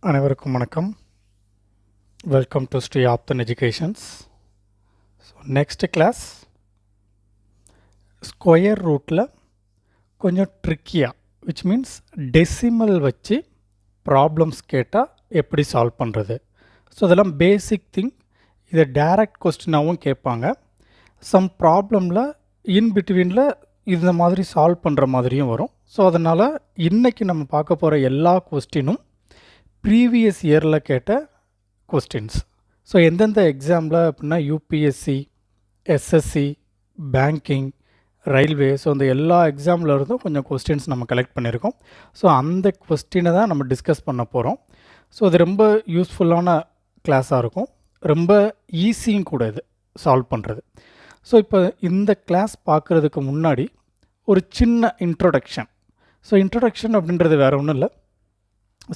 அனைவருக்கும் வணக்கம். Welcome to Sri Aapthan educations. So next class square ரூட்டில் கொஞ்சம் ட்ரிக்கியாக, விச் மீன்ஸ் டெசிமல் வச்சு ப்ராப்ளம்ஸ் கேட்டால் எப்படி சால்வ் பண்ணுறது. ஸோ அதெல்லாம் பேசிக் திங். இதை டைரக்ட் கொஸ்டினாகவும் கேட்பாங்க. சம் ப்ராப்ளமில் இன் பிட்வீனில் இந்த மாதிரி சால்வ் பண்ணுற மாதிரியும் வரும். ஸோ அதனால் இன்றைக்கி நம்ம பார்க்க போகிற எல்லா கொஸ்டினும் ப்ரீவியஸ் இயரில் கேட்ட கொஸ்டின்ஸ். ஸோ எந்தெந்த எக்ஸாமில் அப்படின்னா UPSC, SSC, banking, railway, so அந்த எல்லா எக்ஸாமில் இருந்தும் கொஞ்சம் கொஸ்டின்ஸ் நம்ம கலெக்ட் பண்ணியிருக்கோம். ஸோ அந்த கொஸ்டினை தான் நம்ம டிஸ்கஸ் பண்ண போகிறோம். ஸோ அது ரொம்ப யூஸ்ஃபுல்லான கிளாஸாக இருக்கும், ரொம்ப ஈஸியும் கூட இது சால்வ் பண்ணுறது. ஸோ இப்போ இந்த கிளாஸ் பார்க்குறதுக்கு முன்னாடி ஒரு சின்ன இன்ட்ரொடக்ஷன். ஸோ இன்ட்ரொடக்ஷன் அப்படின்றது வேறு ஒன்றும் இல்லை,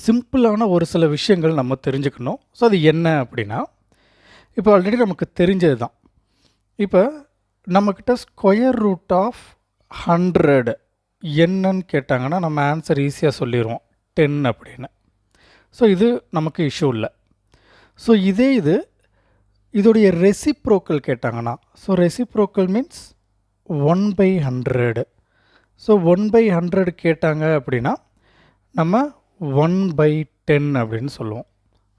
சிம்பிளான ஒரு சில விஷயங்கள் நம்ம தெரிஞ்சுக்கணும். ஸோ அது என்ன அப்படின்னா, இப்போ ஆல்ரெடி நமக்கு தெரிஞ்சது தான். இப்போ நம்மக்கிட்ட ஸ்கொயர் ரூட் ஆஃப் 100 என்னன்னு கேட்டாங்கன்னா நம்ம ஆன்சர் ஈஸியாக சொல்லிடுவோம், 10 அப்படின்னு. ஸோ இது நமக்கு இஷ்யூ இல்லை. ஸோ இதோடைய ரெசிப்ரோக்கல் கேட்டாங்கன்னா, ஸோ ரெசிப்ரோக்கல் மீன்ஸ் 1/100. ஸோ 1/100 கேட்டாங்க அப்படின்னா நம்ம 1/10 அப்படின்னு சொல்லுவோம்.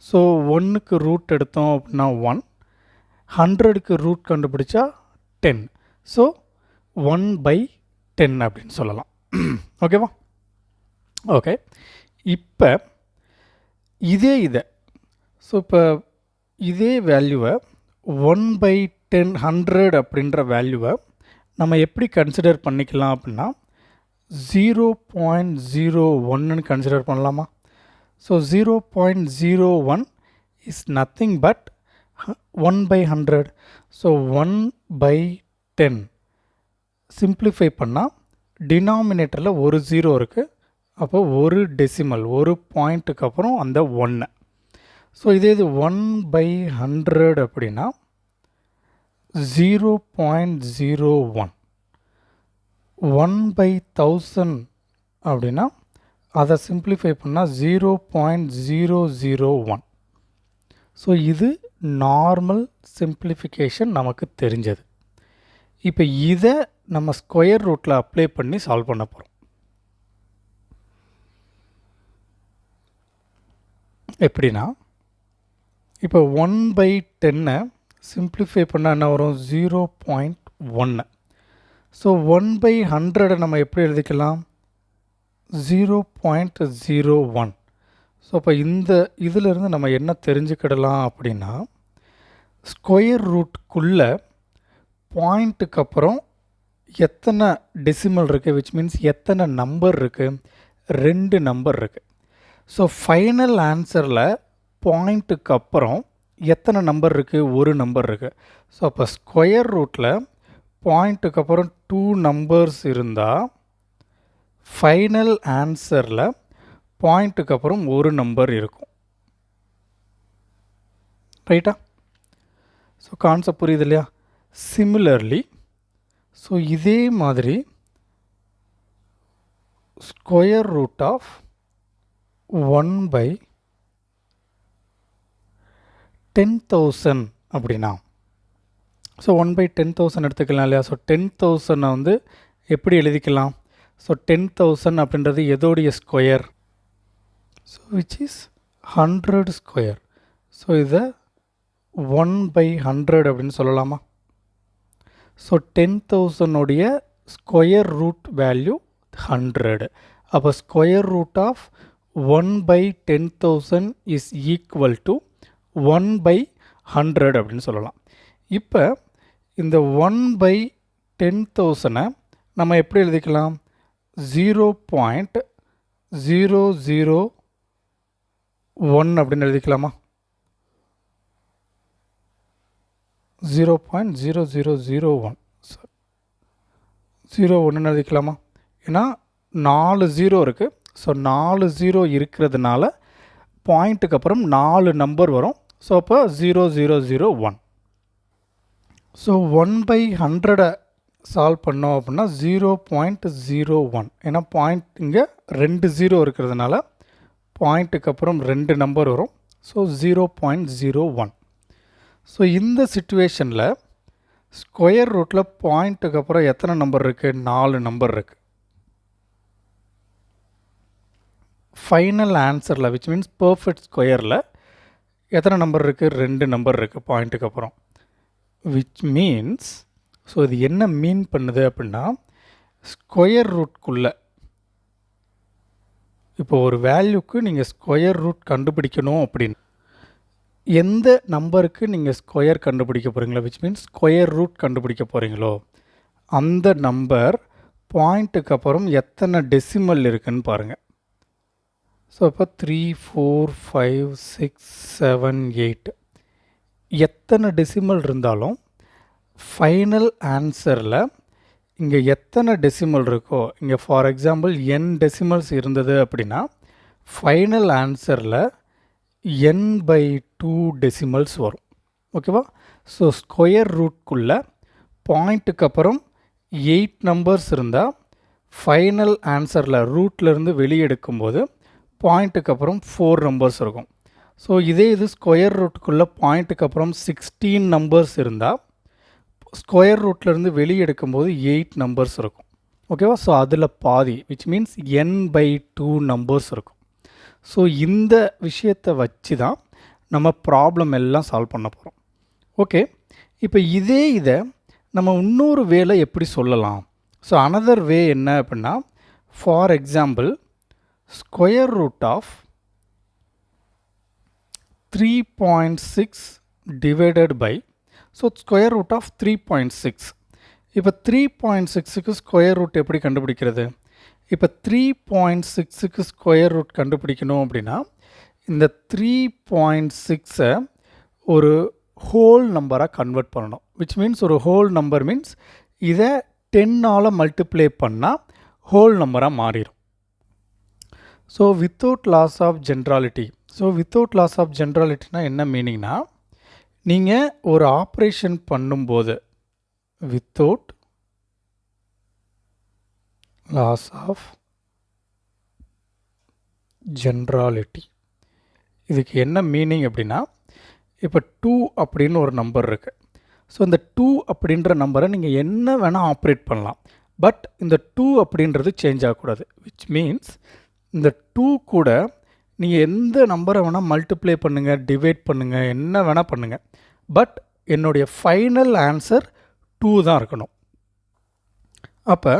ஸோ 1க்கு ரூட் எடுத்தோம் அப்படின்னா 1, 100க்கு ரூட் கண்டுபிடிச்சா 10. ஸோ 1/10 அப்படின்னு சொல்லலாம். ஓகேவா? ஓகே. இப்போ ஸோ இப்போ இதே வேல்யூவை 1/10 100 அப்படின்ற வேல்யூவை நம்ம எப்படி கன்சிடர் பண்ணிக்கலாம் அப்படின்னா 0.01 கன்சிடர் பண்ணலாமா? So 0.01 is nothing but 1/100. So 1/10 simplify பண்ணால் டினாமினேட்டரில் ஒரு 0 இருக்குது. அப்போ ஒரு டெசிமல், ஒரு பாயிண்ட்டுக்கு அப்புறம் அந்த 1. ஸோ இது 1/100 அப்படின்னா 0.01. 1/1000 அப்படின்னா அதை சிம்பிளிஃபை பண்ணால் 0.001. ஸோ இது நார்மல் சிம்பிளிஃபிகேஷன் நமக்கு தெரிஞ்சது. இப்போ இதை நம்ம ஸ்கொயர் ரூட்டில் அப்ளை பண்ணி சால்வ் பண்ண போகிறோம். எப்படின்னா, இப்போ 1/10 சிம்பிளிஃபை பண்ணால் என்ன வரும்? 0.1. ஸோ 1/100 நம்ம எப்படி எழுதிக்கலாம்? 0.01. ஸோ அப்போ இதிலிருந்து நம்ம என்ன தெரிஞ்சுக்கிடலாம் அப்படின்னா, ஸ்கொயர் ரூட்டுக்குள்ளே பாயிண்ட்டுக்கு அப்புறம் எத்தனை டெசிமல் இருக்குது, விச் மீன்ஸ் எத்தனை நம்பர் இருக்குது? 2 நம்பர் இருக்குது. ஸோ ஃபைனல் ஆன்சரில் பாயிண்ட்டுக்கு அப்புறம் எத்தனை நம்பர் இருக்குது? ஒரு நம்பர் இருக்குது. ஸோ அப்போ ஸ்கொயர் ரூட்டில் பாயிண்ட்டுக்கு அப்புறம் 2 நம்பர்ஸ் இருந்தால் ஃபைனல் ஆன்சரில் பாயிண்ட்டுக்கு அப்புறம் ஒரு நம்பர் இருக்கும். ரைட்டா? ஸோ கான்செப்ட் புரியுது இல்லையா? சிமிலர்லி, ஸோ இதே மாதிரி ஸ்கொயர் ரூட் ஆஃப் 1/10,000 அப்படின்னா, ஸோ 1/10,000 எடுத்துக்கலாம் இல்லையா? ஸோ 10,000 எப்படி எழுதிக்கலாம்? ஸோ 10,000 அப்படின்றது எதோடைய square? So which is 100 square. So இதை 1/100 அப்படின்னு சொல்லலாமா? So 10,000 square root value 100. அப்போ square root of 1/10,000 is equal to 1/100 அப்படின்னு சொல்லலாம். இப்போ இந்த 1/10,000 நம்ம எப்படி எழுதிக்கலாம்? 0.001 அப்படின்னு எழுதிக்கலாமா? 0.0001 01 எழுதிக்கலாமா? ஏன்னா 4 0 இருக்குது. ஸோ 4 0 இருக்கிறதுனால பாயிண்ட்டுக்கு அப்புறம் 4 நம்பர் வரும். ஸோ அப்போ 0001. ஸோ 1/100 சால்வ் பண்ணோம் அப்படின்னா 0.01. ஏன்னா பாயிண்ட் இங்கே 2 0 இருக்கிறதுனால பாயிண்ட்டுக்கு அப்புறம் 2 நம்பர் வரும். ஸோ 0.01. ஸோ இந்த சிச்சுவேஷனில் ஸ்கொயர் ரூட்டில் பாயிண்ட்டுக்கு அப்புறம் எத்தனை நம்பர் இருக்குது? 4 நம்பர் இருக்குது. ஃபைனல் ஆன்சரில் விச் மீன்ஸ் பர்ஃபெக்ட் ஸ்கொயரில் எத்தனை நம்பர் இருக்குது? 2 நம்பர் இருக்குது பாயிண்ட்டுக்கு அப்புறம். விச் மீன்ஸ் ஸோ இது என்ன மீன் பண்ணுது அப்படின்னா, ஸ்கொயர் ரூட்குள்ளே இப்போ ஒரு வேல்யூக்கு நீங்கள் ஸ்கொயர் ரூட் கண்டுபிடிக்கணும் அப்படின்னு எந்த நம்பருக்கு நீங்கள் ஸ்கொயர் கண்டுபிடிக்க போகிறீங்களோ விச் மீன்ஸ் ஸ்கொயர் ரூட் கண்டுபிடிக்க போகிறீங்களோ அந்த நம்பர் பாயிண்ட்டுக்கு அப்புறம் எத்தனை டெசிமல் இருக்குன்னு பாருங்கள். ஸோ இப்போ 3, 4, 5, 6, 7, 8 எத்தனை டெசிமல் இருந்தாலும் ஃபைனல் ஆன்சரில் இங்கே எத்தனை டெசிமல் இருக்கோ, இங்கே ஃபார் எக்ஸாம்பிள் n டெசிமல்ஸ் இருந்தது அப்படின்னா ஃபைனல் ஆன்சரில் n/2 டெசிமல்ஸ் வரும். ஓகேவா? ஸோ ஸ்கொயர் ரூட்குள்ளே பாயிண்ட்டுக்கு அப்புறம் 8 நம்பர்ஸ் இருந்தால் ஃபைனல் ஆன்சரில் ரூட்லேருந்து வெளியே எடுக்கும்போது பாயிண்ட்டுக்கு அப்புறம் 4 நம்பர்ஸ் இருக்கும். ஸோ இதே இது ஸ்கொயர் ரூட்டுக்குள்ளே பாயிண்ட்டுக்கு அப்புறம் 16 நம்பர்ஸ் இருந்தால் ஸ்கொயர் ரூட்லேருந்து வெளியே எடுக்கும்போது 8 நம்பர்ஸ் இருக்கும். ஓகேவா? ஸோ அதில் பாதி விச் மீன்ஸ் n/2 நம்பர்ஸ் இருக்கும். ஸோ இந்த விஷயத்தை வச்சு தான் நம்ம ப்ராப்ளம் எல்லாம் சால்வ் பண்ண போகிறோம். ஓகே, இப்போ இதை நம்ம இன்னொரு வேல எப்படி சொல்லலாம்? ஸோ அனதர் வே என்ன அப்படின்னா, for example square root of 3.6 divided by so square root of 3.6. இப்போ 3.6க்கு ஸ்கொயர் ரூட் எப்படி கண்டுபிடிக்கிறது? இப்போ 3.6க்கு ஸ்கொயர் ரூட் கண்டுபிடிக்கணும் அப்படின்னா இந்த 3.6ஐ ஒரு ஹோல் நம்பராக கன்வெர்ட் பண்ணணும். விச் மீன்ஸ் ஒரு ஹோல் நம்பர் மீன்ஸ் இதை 10ஆல் மல்டிப்ளை பண்ணால் ஹோல் நம்பராக மாறிடும். So without loss of generality. So without loss of ஜென்ராலிட்டினா என்ன மீனிங்னா, நீங்கள் ஒரு ஆப்ரேஷன் பண்ணும்போது வித்தவுட் லாஸ் ஆஃப் ஜென்ராலிட்டி இதுக்கு என்ன மீனிங் அப்படின்னா, இப்போ 2 அப்படின்னு ஒரு நம்பர் இருக்குது. ஸோ இந்த 2 அப்படின்ற நம்பரை நீங்கள் என்ன வேணால் ஆப்ரேட் பண்ணலாம். பட் இந்த 2 அப்படின்றது சேஞ்ச் ஆகக்கூடாது. விச் மீன்ஸ் இந்த 2 கூட நீங்கள் எந்த நம்பரை வேணால் மல்டிப்ளை பண்ணுங்கள், டிவைட் பண்ணுங்கள், என்ன வேணால் பண்ணுங்கள். பட் என்னுடைய ஃபைனல் ஆன்சர் 2 தான் இருக்கணும். அப்போ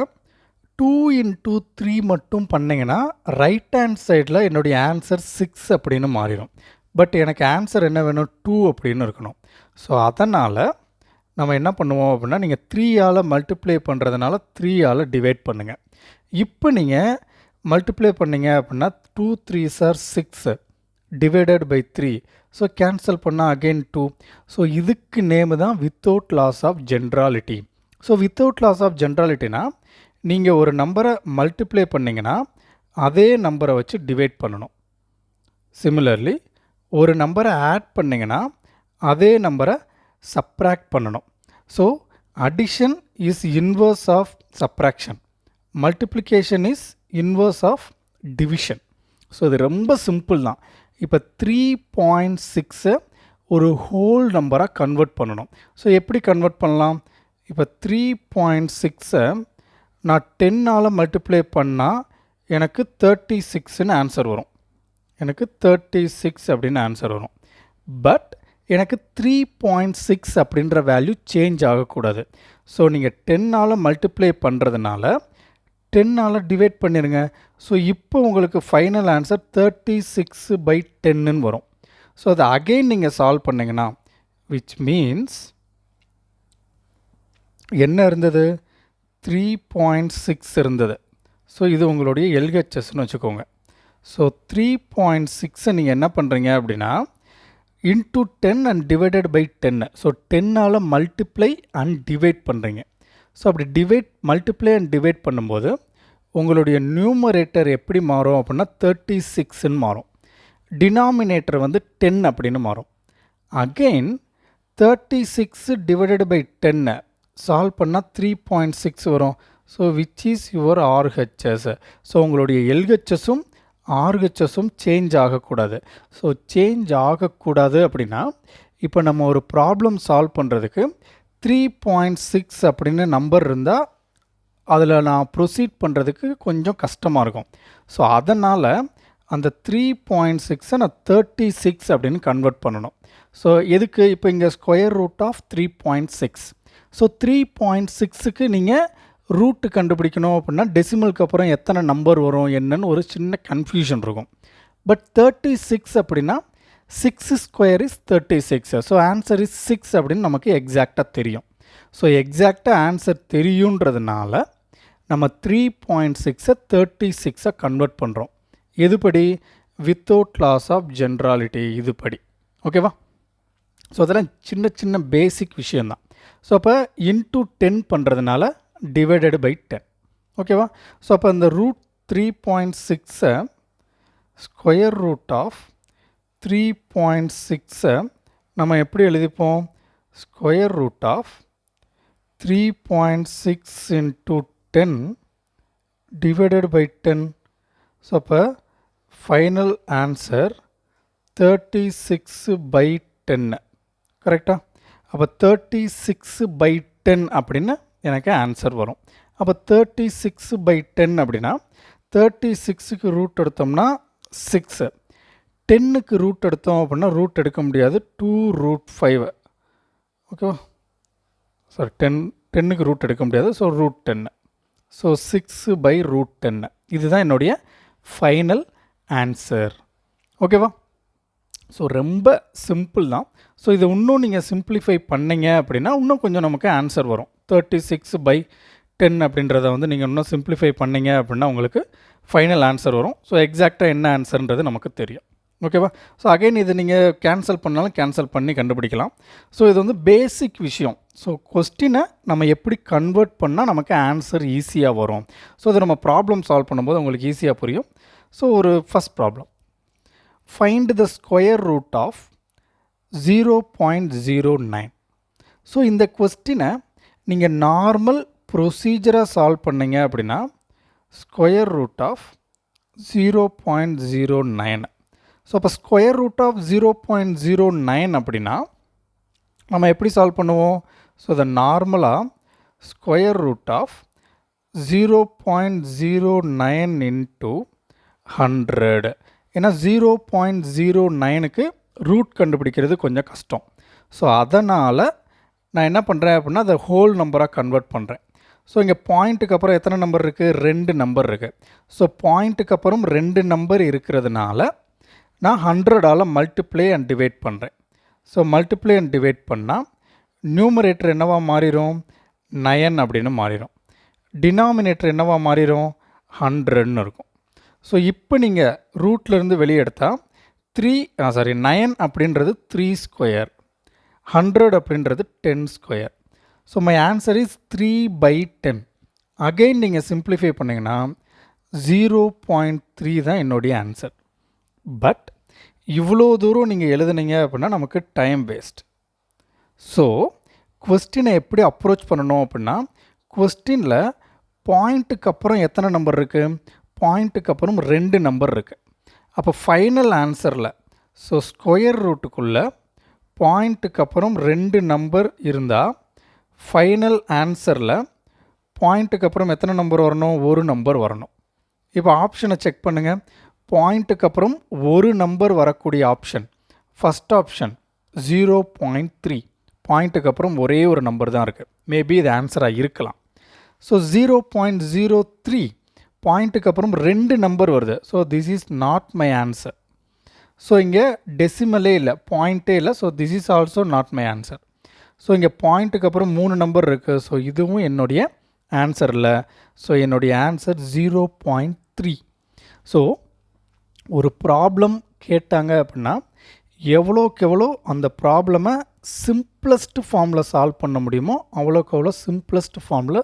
2 × 3 மட்டும் பண்ணிங்கன்னா ரைட் ஹேண்ட் சைடில் என்னுடைய ஆன்சர் 6 அப்படின்னு மாறிடும். பட் எனக்கு ஆன்சர் என்ன வேணும்? 2 அப்படின்னு இருக்கணும். ஸோ அதனால் நம்ம என்ன பண்ணுவோம் அப்படின்னா, நீங்கள் 3ஆல் மல்டிப்ளை பண்ணுறதுனால 3ஆல் டிவைட் பண்ணுங்கள். இப்போ நீங்கள் மல்டிப்ளை பண்ணிங்க அப்படின்னா 2 3s are 6 divided by 3. So cancel பண்ணால் அகெயின் 2. ஸோ இதுக்கு நேமு தான் without loss of generality. So without loss of ஜென்ராலிட்டினா நீங்கள் ஒரு நம்பரை மல்டிப்ளை பண்ணிங்கன்னா அதே நம்பரை வச்சு டிவைட் பண்ணணும். சிமிலர்லி ஒரு நம்பரை ஆட் பண்ணிங்கன்னா அதே நம்பரை சப்ராக்ட் பண்ணணும். So addition is inverse of subtraction, multiplication is inverse of division. So இது ரொம்ப சிம்பிள் தான். இப்போ 3.6 ஒரு ஹோல் நம்பராக கன்வெர்ட் பண்ணணும். ஸோ எப்படி கன்வெர்ட் பண்ணலாம்? இப்போ 3.6 நான் 10ஆல் மல்டிப்ளை பண்ணால் எனக்கு 36ன்னு ஆன்சர் வரும். எனக்கு 36 அப்படின்னு ஆன்சர் வரும். பட் எனக்கு 3.6 அப்படின்ற வேல்யூ சேஞ்ச் ஆகக்கூடாது. ஸோ நீங்கள் 10ஆல் மல்டிப்ளை பண்ணுறதுனால 10ஆல் டிவைட் பண்ணிடுங்க. ஸோ இப்போ உங்களுக்கு ஃபைனல் ஆன்சர் 36/10ன்னு வரும். ஸோ அதை அகெயின் நீங்கள் சால்வ் பண்ணிங்கன்னா விச் மீன்ஸ் என்ன இருந்தது? 3.6 இருந்தது. ஸோ இது உங்களுடைய எல்ஹெச்எஸ்ன்னு வச்சுக்கோங்க. ஸோ 3.6 நீங்கள் என்ன பண்ணுறீங்க அப்படின்னா into 10 and divided by 10. So 10ஆல் மல்டிப்ளை அண்ட் டிவைட் பண்ணுறீங்க. ஸோ அப்படி மல்டிப்ளை அண்ட் டிவைட் பண்ணும்போது உங்களுடைய நியூமரேட்டர் எப்படி மாறும் அப்படின்னா 36ன்னு மாறும். டினாமினேட்டர் வந்து 10 அப்படின்னு மாறும். அகெயின் 36 டிவைடட் பை 10 சால்வ் பண்ணால் 3.6 வரும். So which is your RHS. So உங்களுடைய எல்ஹெச்எஸும் ஆர்ஹெச்எஸும் சேஞ்ச் ஆகக்கூடாது. ஸோ சேஞ்ச் ஆகக்கூடாது அப்படின்னா இப்போ நம்ம ஒரு ப்ராப்ளம் சால்வ் பண்ணுறதுக்கு 3.6 அப்படின்னு நம்பர் இருந்தால் அதில் நான் ப்ரொசீட் பண்ணுறதுக்கு கொஞ்சம் கஷ்டமாக இருக்கும். ஸோ அதனால் அந்த 3.6 நான் 36 அப்படின்னு கன்வெர்ட் பண்ணணும். ஸோ எதுக்கு இப்போ இங்கே ஸ்கொயர் ரூட் ஆஃப் 3.6. ஸோ 3.6க்கு நீங்கள் ரூட்டு கண்டுபிடிக்கணும் அப்படின்னா டெசிமலுக்கு அப்புறம் எத்தனை நம்பர் வரும் என்னன்னு ஒரு சின்ன கன்ஃபியூஷன் இருக்கும். பட் 36 அப்படின்னா 6 square is 36. So answer is 6 அப்படின்னு நமக்கு எக்ஸாக்டாக தெரியும். ஸோ எக்ஸாக்டாக ஆன்சர் தெரியுன்றதுனால நம்ம 3.6-ஐ 36-ஆ கன்வெர்ட் பண்ணுறோம். எதுபடி? வித்தவுட் லாஸ் ஆஃப் ஜென்ராலிட்டி இதுபடி. ஓகேவா? ஸோ அதெல்லாம் சின்ன சின்ன பேசிக் விஷயந்தான். ஸோ அப்போ இன்டூ 10 பண்ணுறதுனால டிவைடட் பை 10. ஓகேவா? ஸோ அப்போ இந்த ரூட் 3.6-ஐ ஸ்கொயர் ரூட் ஆஃப் 3.6-ஐ நம்ம எப்படி எழுதிப்போம்? Square root of 3.6 into 10 divided by 10. So அப்போ ஃபைனல் ஆன்சர் 36 by 10. கரெக்டாக? அப்போ 36 by 10 அப்படின்னு எனக்கு ஆன்சர் வரும். அப்போ 36 by 10 அப்படின்னா 36க்கு ரூட் எடுத்தோம்னா 6, 10க்கு ரூட் எடுத்தோம் அப்படின்னா ரூட் எடுக்க முடியாது, 2√5. ஓகேவா? சாரி, 10க்கு ரூட் எடுக்க முடியாது. So root 10. So 6 by root 10. இதுதான் என்னுடைய ஃபைனல் ஆன்சர். ஓகேவா? ஸோ ரொம்ப சிம்பிள் தான். ஸோ இதை இன்னும் நீங்கள் சிம்பிளிஃபை பண்ணிங்க அப்படின்னா இன்னும் கொஞ்சம் நமக்கு ஆன்சர் வரும். 36 by 10 அப்படின்றத வந்து நீங்கள் இன்னும் சிம்பிளிஃபை பண்ணிங்க அப்படின்னா உங்களுக்கு ஃபைனல் ஆன்சர் வரும். ஸோ எக்ஸாக்டாக என்ன ஆன்சர்ன்றது நமக்கு தெரியும். ஓகேவா? ஸோ அகைன் இது நீங்கள் கேன்சல் பண்ணாலும் கேன்சல் பண்ணி கண்டுபிடிக்கலாம். ஸோ இது வந்து பேசிக் விஷயம். ஸோ கொஸ்டினை நம்ம எப்படி கன்வெர்ட் பண்ணால் நமக்கு ஆன்சர் ஈஸியாக வரும். ஸோ இதை நம்ம ப்ராப்ளம் சால்வ் பண்ணும்போது உங்களுக்கு ஈஸியாக புரியும். ஸோ ஒரு first problem, find the square root of 0.09. So இந்த கொஸ்டினை நீங்கள் நார்மல் ப்ரொசீஜராக சால்வ் பண்ணிங்க அப்படின்னா ஸ்கொயர் ரூட் ஆஃப் 0.09. ஸோ அப்போ ஸ்கொயர் ரூட் ஆஃப் 0.09 அப்படின்னா நம்ம எப்படி சால்வ் பண்ணுவோம்? ஸோ இதை நார்மலாக ஸ்கொயர் ரூட் ஆஃப் 0.09 into 100. ஏன்னா 0.09க்கு ரூட் கண்டுபிடிக்கிறது கொஞ்சம் கஷ்டம். ஸோ அதனால் நான் என்ன பண்ணுறேன் அப்படின்னா அதை ஹோல் நம்பராக கன்வெர்ட் பண்ணுறேன். ஸோ இங்கே பாயிண்ட்டுக்கு அப்புறம் எத்தனை நம்பர் இருக்குது? 2 நம்பர் இருக்குது. ஸோ பாயிண்ட்டுக்கு அப்புறம் 2 நம்பர் இருக்கிறதுனால நான் 100ஆல் மல்டிப்ளை அண்ட் டிவைட் பண்ணுறேன். ஸோ மல்டிப்ளை அண்ட் டிவைட் பண்ணால் நியூமரேட்டர் என்னவா மாறிடும்? 9 அப்படின்னு மாறிடும். டினாமினேட்டர் என்னவா மாறிடும்? 100ன்னு இருக்கும். ஸோ இப்போ நீங்கள் ரூட்லேருந்து வெளியே எடுத்தால் 9 அப்படின்றது 3 ஸ்கொயர், 100 அப்படின்றது 10 square. So my answer is 3/10. Again நீங்கள் சிம்பிளிஃபை பண்ணிங்கன்னா 0.3 தான் என்னுடைய ஆன்சர். பட் இவ்வளோ தூரம் நீங்கள் எழுதுனீங்க அப்படின்னா நமக்கு டைம் வேஸ்ட். ஸோ கொஸ்டினை எப்படி அப்ரோச் பண்ணணும் அப்படின்னா, கொஸ்டினில் பாயிண்ட்டுக்கு அப்புறம் எத்தனை நம்பர் இருக்குது? பாயிண்ட்டுக்கு அப்புறம் 2 நம்பர் இருக்குது. அப்போ ஃபைனல் ஆன்சரில் ஸோ ஸ்கொயர் ரூட்டுக்குள்ளே பாயிண்ட்டுக்கு அப்புறம் 2 நம்பர் இருந்தால் ஃபைனல் ஆன்சரில் பாயிண்ட்டுக்கு அப்புறம் எத்தனை நம்பர் வரணும்? 1 நம்பர் வரணும். இப்போ ஆப்ஷனை செக் பண்ணுங்கள். பாயிண்ட்டுக்கு அப்புறம் 1 நம்பர் வரக்கூடிய ஆப்ஷன் ஃபஸ்ட் ஆப்ஷன் 0.3. பாயிண்ட்டுக்கு அப்புறம் ஒரே ஒரு நம்பர் தான் இருக்குது. மேபி இது ஆன்சராக இருக்கலாம். ஸோ 0.03 பாயிண்ட்டுக்கு அப்புறம் 2 நம்பர் வருது. So this is not my answer. So இங்கே டெசிமலே இல்லை, பாயிண்ட்டே இல்லை. So this is also not my answer. So இங்கே பாயிண்ட்டுக்கு அப்புறம் 3 நம்பர் இருக்குது. ஸோ இதுவும் என்னுடைய ஆன்சர் இல்லை. ஸோ என்னுடைய ஆன்சர் 0.3. ஸோ ஒரு ப்ராப்ளம் கேட்டாங்க அப்படின்னா எவ்வளோக்கு எவ்வளோ அந்த ப்ராப்ளமை சிம்பிளஸ்ட் ஃபார்மில் சால்வ் பண்ண முடியுமோ அவ்வளோக்கு அவ்வளோ சிம்பிளஸ்ட் ஃபார்மில்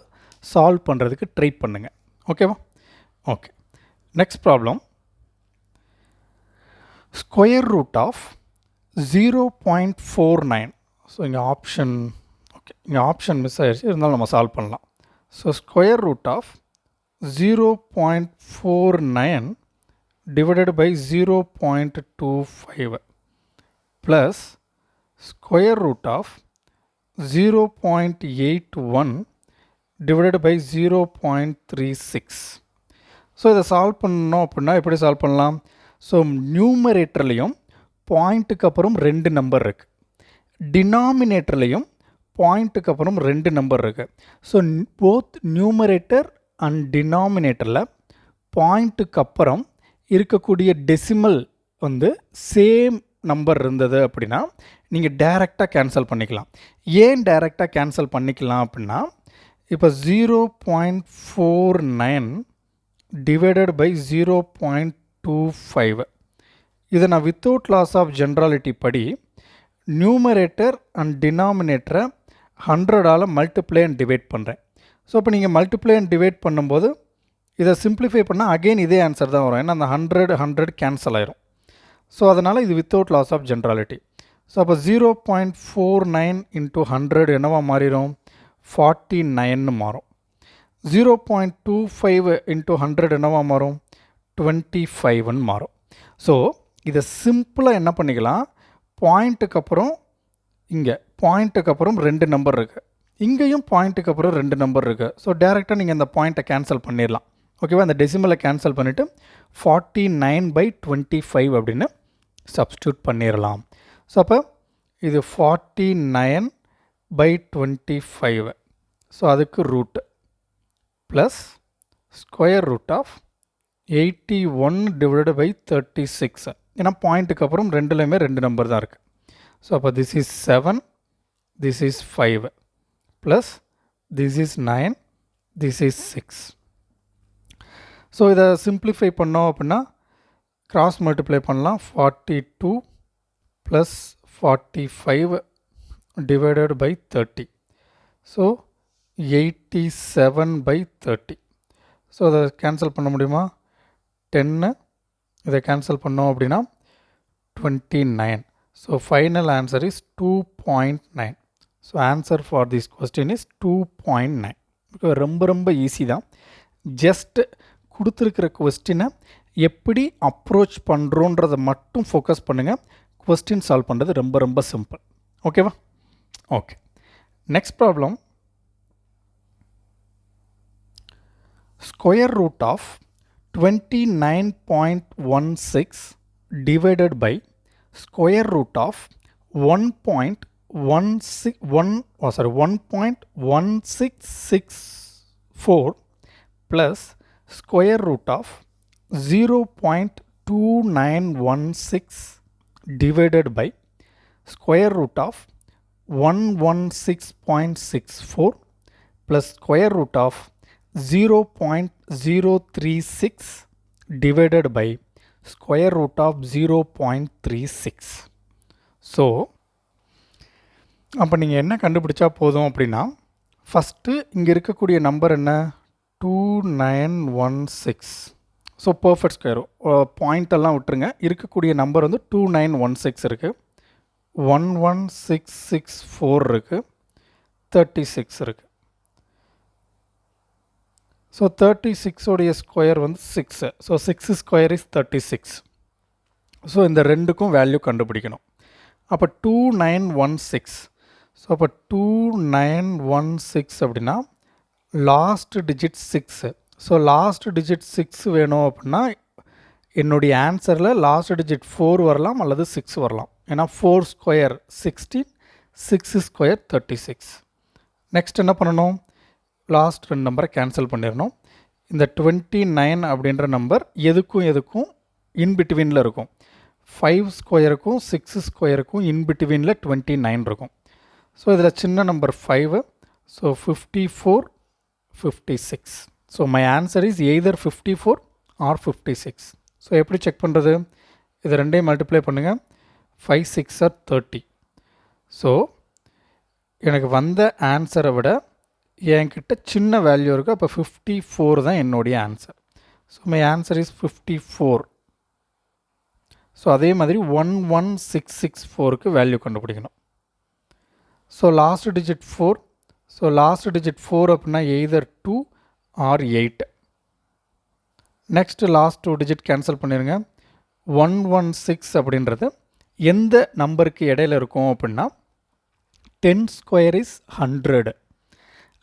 சால்வ் பண்ணுறதுக்கு ட்ரை பண்ணுங்கள். ஓகேவா? Okay, next problem, square root of 0.49. So இங்கே ஆப்ஷன் இங்கே ஆப்ஷன் மிஸ் ஆகிடுச்சு, இருந்தாலும் நம்ம சால்வ் பண்ணலாம். So square root of 0.49 divided by 0.25 plus square root of 0.81 divided by 0.36. So இதை சால்வ் பண்ணோம் அப்படின்னா எப்படி சால்வ் பண்ணலாம்? ஸோ நியூமரேட்டர்லேயும் பாயிண்ட்டுக்கு அப்புறம் 2 நம்பர் இருக்குது, டினாமினேட்டர்லேயும் பாயிண்ட்டுக்கு அப்புறம் 2 நம்பர் இருக்குது. ஸோ போத் நியூமரேட்டர் அண்ட் டினாமினேட்டரில் பாயிண்ட்டுக்கு அப்புறம் இருக்கக்கூடிய டெசிமல் வந்து சேம் நம்பர் இருந்தது அப்படின்னா நீங்கள் டைரெக்டாக கேன்சல் பண்ணிக்கலாம். ஏன் டைரெக்டாக கேன்சல் பண்ணிக்கலாம் அப்படின்னா, இப்போ 0.49 டிவைடட் பை 0.25 இதை நான் வித்தவுட் லாஸ் ஆஃப் ஜென்ரலிட்டி படி நியூமரேட்டர் அண்ட் டினாமினேட்டரை 100ஆல் மல்டிப்ளை அண்ட் டிவைட் பண்ணுறேன். ஸோ இப்போ நீங்கள் மல்டிப்ளை அண்ட் டிவைட் பண்ணும்போது இதை சிம்பிளிஃபை பண்ணால் அகெயின் இதே ஆன்சர் தான் வரும். ஏன்னா அந்த 100 கேன்சல் ஆயிரும். ஸோ அதனால் இது வித்தவுட் லாஸ் ஆஃப் ஜென்ரலிட்டி. ஸோ அப்போ 0.49 இன்ட்டு 100 என்னவா மாறிடும்? 49 மாறும். 0.25 இன்ட்டு 100 என்னவா மாறும்? 25 மாறும். ஸோ இதை சிம்பிளாக என்ன பண்ணிக்கலாம், பாயிண்ட்டுக்கு அப்புறம் இங்கே பாயிண்ட்டுக்கு அப்புறம் 2 நம்பர் இருக்குது, இங்கேயும் பாயிண்ட்டுக்கு அப்புறம் 2 நம்பர் இருக்குது. ஸோ டேரெக்டாக நீங்கள் அந்த பாயிண்ட்டை கேன்சல் பண்ணிடலாம். ஓகேவா? அந்த டெசிமலை கேன்சல் பண்ணிவிட்டு 49/25 அப்படின்னு சப்ஸ்டியூட் பண்ணிடலாம். ஸோ அப்போ இது 49/25. ஸோ அதுக்கு root plus square root of 81 divided by 36. ஏன்னா பாயிண்ட்டுக்கு அப்புறம் ரெண்டுலேயுமே 2 நம்பர் தான் இருக்குது. ஸோ அப்போ this is 7, this is 5 plus this is 9, this is 6. So இதை சிம்பிளிஃபை பண்ணோம் அப்படின்னா கிராஸ் மல்டிப்ளை பண்ணலாம். 42 plus 45 divided by 30. So 87/30. So அதை கேன்சல் பண்ண முடியுமா? 10 இதை கேன்சல் பண்ணோம் அப்படின்னா 29. So final answer is 2.9. So answer for this question is 2.9. ரொம்ப ஈஸி தான். ஜஸ்ட் கொடுத்துருக்கிற கொஸ்டினை எப்படி அப்ரோச் பண்ணுறோன்றதை மட்டும் ஃபோக்கஸ் பண்ணுங்கள். கொஸ்டின் சால்வ் பண்ணுறது ரொம்ப சிம்பிள். ஓகேவா? Okay, next problem. Square root of 29.16 divided by square root of 1.1664 plus square root of 0.2916 divided by square root of 116.64 plus square root of 0.036 divided by square root of 0.36. So அப்போ நீங்கள் என்ன கண்டுபிடிச்சா போதும் அப்படின்னா, first இங்கே இருக்கக்கூடிய number என்ன? 2916. So perfect square பாயிண்டெல்லாம் விட்டுருங்க. இருக்கக்கூடிய நம்பர் வந்து 2916 இருக்குது, 11664 இருக்குது, 36 இருக்குது. ஸோ 36 உடைய ஸ்கொயர் வந்து 6. So 6 square is 36. ஸோ இந்த ரெண்டுக்கும் வேல்யூ கண்டுபிடிக்கணும். அப்போ 2916. ஸோ அப்போ 2916 அப்படின்னா last digit 6. So last digit 6 வேணும் அப்படின்னா என்னுடைய ஆன்சரில் லாஸ்ட் டிஜிட் 4 வரலாம் அல்லது 6 வரலாம். ஏன்னா 4 ஸ்கொயர் 16, 6 ஸ்கொயர் 36. நெக்ஸ்ட் என்ன பண்ணணும்? லாஸ்ட் 2 நம்பரை கேன்சல் பண்ணிடணும். இந்த 29 அப்படின்ற நம்பர் எதுக்கும் இன்பிட்வீனில் இருக்கும். 5 ஸ்கொயருக்கும் 6 ஸ்கொயருக்கும் இன்பிட்வீனில் 29 இருக்கும். ஸோ இதில் சின்ன number 5. So 54, 56. So my answer is either 54 or 56. So எப்படி செக் பண்ணுறது? இது ரெண்டையும் மல்டிப்ளை பண்ணுங்கள். 5 6 are 30. ஸோ எனக்கு வந்த ஆன்சரை விட என்கிட்ட சின்ன வேல்யூ இருக்குது. அப்போ 54 தான் என்னுடைய answer. So my answer is 54. So அதே மாதிரி 11664க்கு வேல்யூ கண்டுபிடிக்கணும். So last digit 4. So last digit 4 அப்படின்னா either 2 or 8. Next last 2 digit cancel பண்ணிடுங்க. 116 அப்படின்றது எந்த நம்பருக்கு இடையில இருக்கும் அப்படின்னா 10 square is 100,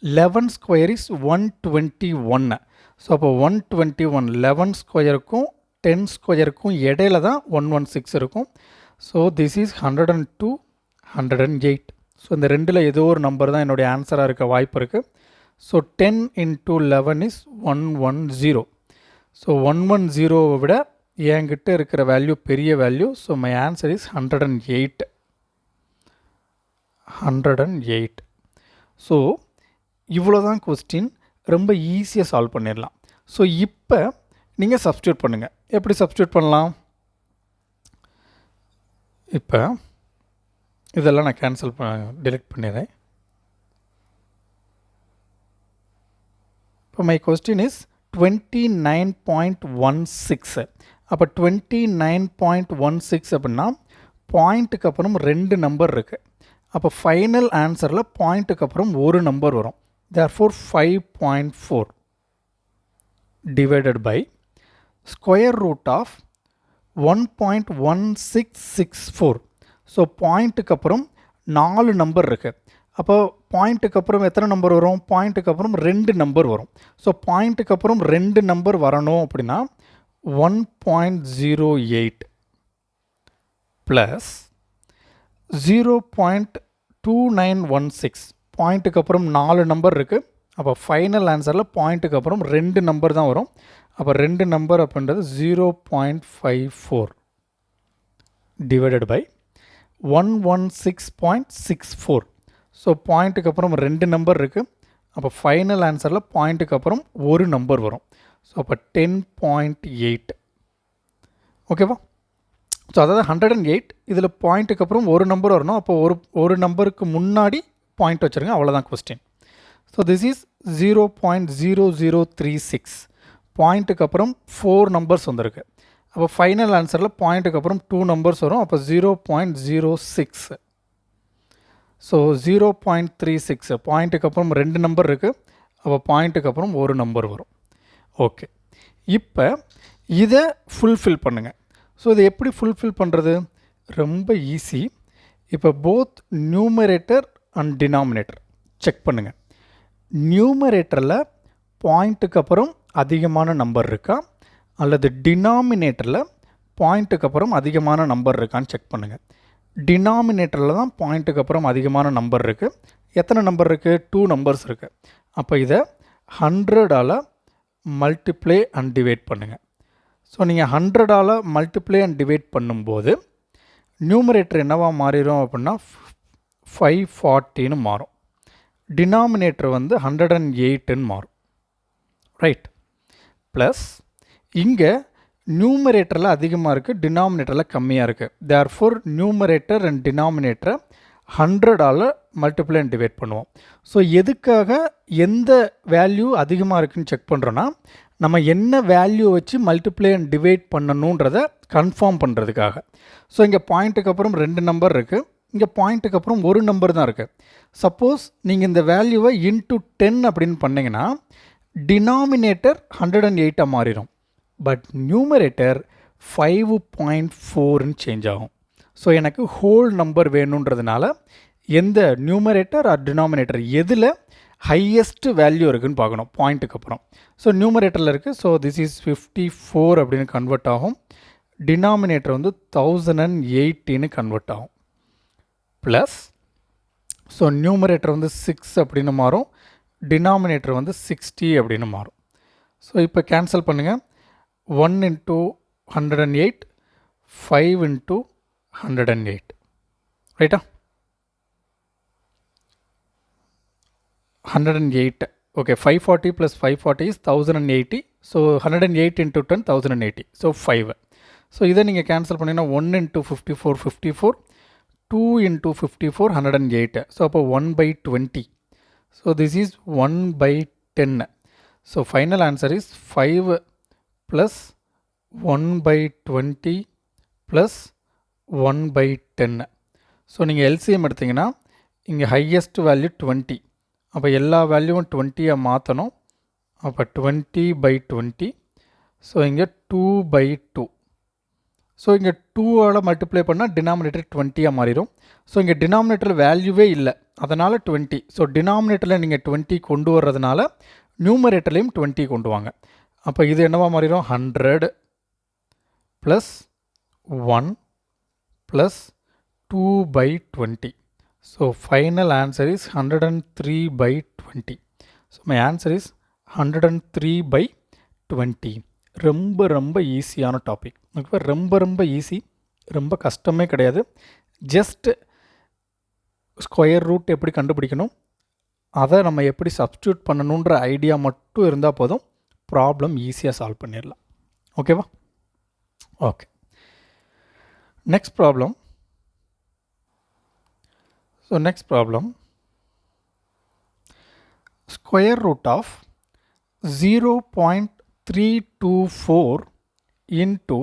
11 square is 121. So அப்போ 121 11 ஸ்கொயருக்கும் 10 ஸ்கொயருக்கும் இடையில தான் 116 இருக்கும். So this is 102, 108. ஸோ இந்த ரெண்டில் ஏதோ ஒரு நம்பர் தான் என்னுடைய ஆன்சராக இருக்க வாய்ப்பு இருக்குது. So 10 into 11 is 110. ஸோ 110 விட என்கிட்ட இருக்கிற வேல்யூ பெரிய value. So my answer is 108. 108. So இவ்வளோ தான் கொஸ்டின். ரொம்ப ஈஸியாக சால்வ் பண்ணிடலாம். ஸோ இப்போ நீங்கள் சப்ஸ்டியூட் பண்ணுங்கள். எப்படி சப்ஸ்டியூட் பண்ணலாம்? இப்போ இதெல்லாம் நான் கேன்சல் டிலீட் பண்ணிடுறேன். இப்போ மை கொஸ்டின் இஸ் 29.16. அப்போ 29.16 அப்படின்னா பாயிண்ட்டுக்கு அப்புறம் 2 நம்பர் இருக்குது. அப்போ ஃபைனல் ஆன்சரில் பாயிண்ட்டுக்கு அப்புறம் ஒரு நம்பர் வரும். therefore 5.4 divided by square root of 1.1664. So பாயிண்ட்டுக்கு அப்புறம் 4 நம்பர் இருக்குது. அப்போ பாயிண்ட்டுக்கு அப்புறம் எத்தனை நம்பர் வரும்? பாயிண்ட்டுக்கு அப்புறம் 2 நம்பர் வரும். ஸோ பாயிண்ட்டுக்கு அப்புறம் 2 நம்பர் வரணும் அப்படின்னா 1.08 ப்ளஸ் 0.2916. பாயிண்ட்டுக்கு அப்புறம் 4 நம்பர் இருக்குது. அப்போ ஃபைனல் ஆன்சரில் பாயிண்ட்டுக்கு அப்புறம் 2 நம்பர் தான் வரும். அப்போ 2 நம்பர் அப்படின்றது 0.54 டிவைடட் பை 116.64. ஸோ பாயிண்ட்டுக்கு அப்புறம் 2 நம்பர் இருக்குது. அப்போ ஃபைனல் ஆன்சரில் பாயிண்ட்டுக்கு அப்புறம் ஒரு நம்பர் வரும். ஸோ அப்போ 10.8. ஓகேவா? ஸோ அதாவது 108 இதில் பாயிண்ட்டுக்கு அப்புறம் ஒரு நம்பர் வரணும். அப்போ ஒரு நம்பருக்கு முன்னாடி பாயிண்ட் வச்சுருங்க. அவ்வளோதான் கொஸ்டின். So this is 0.0036. பாயிண்ட்டுக்கு அப்புறம் 4 நம்பர்ஸ் வந்திருக்கு. அப்போ ஃபைனல் ஆன்சரில் பாயிண்ட்டுக்கு அப்புறம் 2 நம்பர்ஸ் வரும். அப்போ 0.06. ஸோ 0.36 பாயிண்ட்டுக்கு அப்புறம் 2 நம்பர் இருக்குது. அப்போ பாயிண்ட்டுக்கு அப்புறம் ஒரு நம்பர் வரும். ஓகே, இப்போ இதை ஃபுல்ஃபில் பண்ணுங்கள். ஸோ இதை எப்படி ஃபுல்ஃபில் பண்ணுறது? ரொம்ப ஈஸி. இப்போ both numerator and denominator check பண்ணுங்கள். நியூமரேட்டரில் பாயிண்ட்டுக்கு அப்புறம் அதிகமான நம்பர் இருக்கா அல்லது டினாமினேட்டரில் பாயிண்ட்டுக்கு அப்புறம் அதிகமான நம்பர் இருக்கான்னு செக் பண்ணுங்கள். டினாமினேட்டரில் தான் பாயிண்ட்டுக்கு அப்புறம் அதிகமான நம்பர் இருக்குது. எத்தனை நம்பர் இருக்குது? 2 நம்பர்ஸ் இருக்குது. அப்போ இதை 100ஆல் மல்டிப்ளை அண்ட் டிவைட் பண்ணுங்கள். ஸோ நீங்கள் 100ஆல் மல்டிப்ளை அண்ட் டிவைட் பண்ணும்போது நியூமரேட்டர் என்னவா மாறிடும் அப்படின்னா 540ன்னு மாறும். டினாமினேட்டர் வந்து 108ன்னு மாறும். ரைட். ப்ளஸ் இங்கே நியூமரேட்டரில் அதிகமாக இருக்குது, டினாமினேட்டரில் கம்மியாக இருக்குது. தேர்ஃபோர் நியூமரேட்டர் அண்ட் டினாமினேட்டரை 100ஆல் மல்டிப்ளை அண்ட் டிவைட் பண்ணுவோம். ஸோ எதுக்காக எந்த வேல்யூ அதிகமாக இருக்குதுன்னு செக் பண்ணுறோன்னா நம்ம என்ன வேல்யூ வச்சு மல்டிப்ளை அண்ட் டிவைட் பண்ணணுன்றதை கன்ஃபார்ம் பண்ணுறதுக்காக. ஸோ இங்கே பாயிண்ட்டுக்கு அப்புறம் 2 நம்பர் இருக்குது, இங்கே பாயிண்ட்டுக்கு அப்புறம் ஒரு நம்பர் தான் இருக்குது. சப்போஸ் நீங்கள் இந்த வேல்யூவை இன்ட்டு 10 அப்படின்னு பண்ணிங்கன்னா டினாமினேட்டர் 108 மாறிடும். பட் நியூமரேட்டர் 5.4ன்னு சேஞ்ச் ஆகும். ஸோ எனக்கு ஹோல் நம்பர் வேணுன்றதுனால எந்த நியூமரேட்டர் ஆர் டினாமினேட்டர் எதில் ஹையஸ்ட் வேல்யூ இருக்குதுன்னு பார்க்கணும் பாயிண்ட்டுக்கு அப்புறம். ஸோ நியூமரேட்டரில் இருக்குது. ஸோ திஸ் இஸ் 54 அப்படின்னு கன்வெர்ட் ஆகும். டினாமினேட்டர் வந்து 1080ன்னு கன்வெர்ட் ஆகும். ப்ளஸ் ஸோ நியூமரேட்டர் வந்து 6 அப்படின்னு மாறும், டினாமினேட்டர் வந்து 60 அப்படின்னு மாறும். ஸோ இப்போ கேன்சல் பண்ணுங்கள். 1 into 108, 5 into 108. ரைட்டா? 108. Okay, 540 plus 540 is 1080. So 108 into 10, 1080. So 5. So இதை நீங்கள் கேன்சல் பண்ணிங்கன்னா 1 into 54, 54. 2 into 54, 108. ஸோ அப்போ 1/20. So this is 1/10. So final answer is 5 plus 1/20 plus 1/10. So நீங்கள் எல்சிஎம் எடுத்திங்கன்னா இங்கே ஹையஸ்ட் வேல்யூ 20. அப்போ எல்லா வேல்யூவும் 20யாக மாற்றணும். அப்போ 20/20 ஸோ இங்கே 2/2. ஸோ இங்கே 2ஆல் மல்டிப்ளை பண்ணால் டினாமினேட்டர் 20ஆக மாறிடும். ஸோ இங்கே டினாமினேட்டரில் வேல்யூவே இல்லை, அதனால் 20. ஸோ டினாமினேட்டரில் நீங்கள் 20 கொண்டு வர்றதுனால நியூமரேட்டர்லேயும் 20 கொண்டு வாங்க. அப்போ இது என்னவா மாறிடும்? 100 plus 1 plus 2/20. So final answer is 103/20. So my answer is 103/20. ரொம்ப ரொம்ப ஈஸியான டாபிக். ஓகேவா? ரொம்ப ஈஸி, ரொம்ப கஷ்டமே கிடையாது. ஜஸ்ட் ஸ்கொயர் ரூட் எப்படி கண்டுபிடிக்கணும், அதை நம்ம எப்படி சப்ஸ்டியூட் பண்ணணுன்ற ஐடியா மட்டும் இருந்தால் போதும், ப்ராப்ளம் ஈஸியாக சால்வ் பண்ணிடலாம். ஓகேவா? Okay, next problem. So next problem, square root of 0.324 into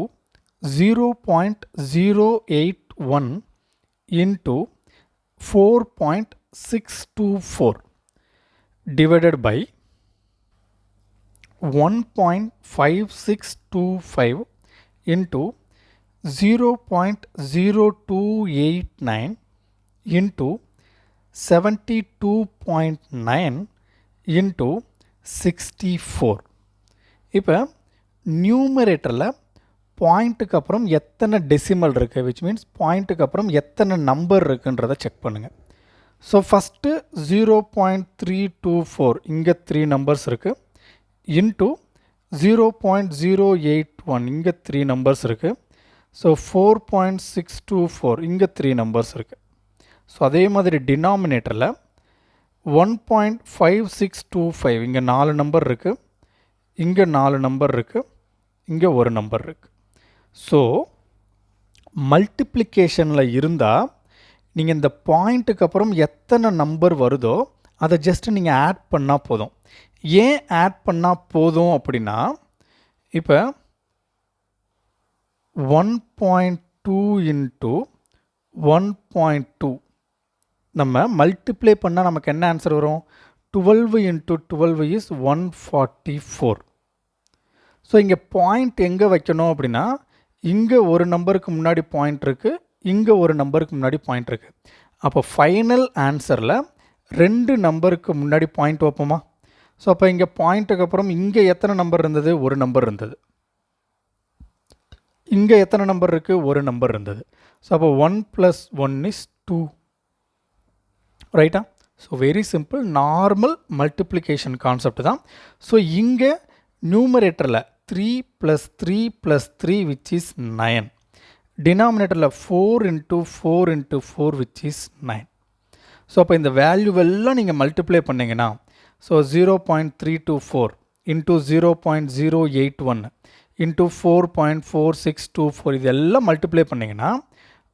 0.081 into 4.624 divided by 1.5625 into 0.0289 into 72.9 into 64. இப்போ நியூமரேட்டரில் பாயிண்ட்டுக்கு அப்புறம் எத்தனை டெசிமல் இருக்குது, விச் மீன்ஸ் பாயிண்ட்டுக்கு அப்புறம் எத்தனை நம்பர் இருக்குன்றதை செக் பண்ணுங்கள். ஸோ ஃபஸ்ட்டு 0.324 இங்கே 3 நம்பர்ஸ் இருக்குது, இன்ட்டு 0.081 இங்கே 3 நம்பர்ஸ் இருக்குது. ஸோ 4.624 இங்கே 3 நம்பர்ஸ் இருக்குது. ஸோ அதே மாதிரி டினாமினேட்டரில் 1.5625 இங்கே 4 நம்பர் இருக்குது, இங்கே 4 நம்பர் இருக்குது, இங்கே ஒரு நம்பர் இருக்குது. ஸோ மல்டிப்ளிகேஷனில் இருந்தால் நீங்கள் இந்த பாயிண்ட்டுக்கு அப்புறம் எத்தனை நம்பர் வருதோ அதை ஜஸ்ட்டு நீங்கள் ஆட் பண்ணால் போதும். ஏன் ஆட் பண்ணால் போதும் அப்படின்னா, இப்போ 1.2 இன்ட்டு 1.2 நம்ம மல்டிப்ளை பண்ணால் நமக்கு என்ன ஆன்சர் வரும்? 12 இன்ட்டு 12 இஸ் 144. ஸோ இங்கே பாயிண்ட் எங்கே வைக்கணும் அப்படின்னா, இங்கே ஒரு நம்பருக்கு முன்னாடி பாயிண்ட் இருக்குது, இங்கே ஒரு நம்பருக்கு முன்னாடி பாயிண்ட் இருக்குது. அப்போ ஃபைனல் ஆன்சரில் 2 நம்பருக்கு முன்னாடி பாயிண்ட் வைப்போமா? ஸோ அப்போ இங்கே பாயிண்ட்டுக்கு அப்புறம் இங்கே எத்தனை நம்பர் இருந்தது? ஒரு நம்பர் இருந்தது. இங்கே எத்தனை நம்பர் இருக்குது? ஒரு நம்பர் இருந்தது. ஸோ அப்போ 1 + 1 இஸ் 2. ரைட்டா? So very simple, normal multiplication concept தான். ஸோ இங்கே நியூமரேட்டரில் 3 + 3 + 3 விச் இஸ் 9. டினாமினேட்டரில் 4 × 4 × 4 விச் இஸ் 9. ஸோ அப்போ இந்த வேல்யூவெல்லாம் நீங்கள் மல்டிப்ளை பண்ணிங்கன்னா, ஸோ 0.324 இன்ட்டு 0.081 இன்ட்டு 4.4624 இதெல்லாம் மல்டிப்ளை பண்ணிங்கன்னா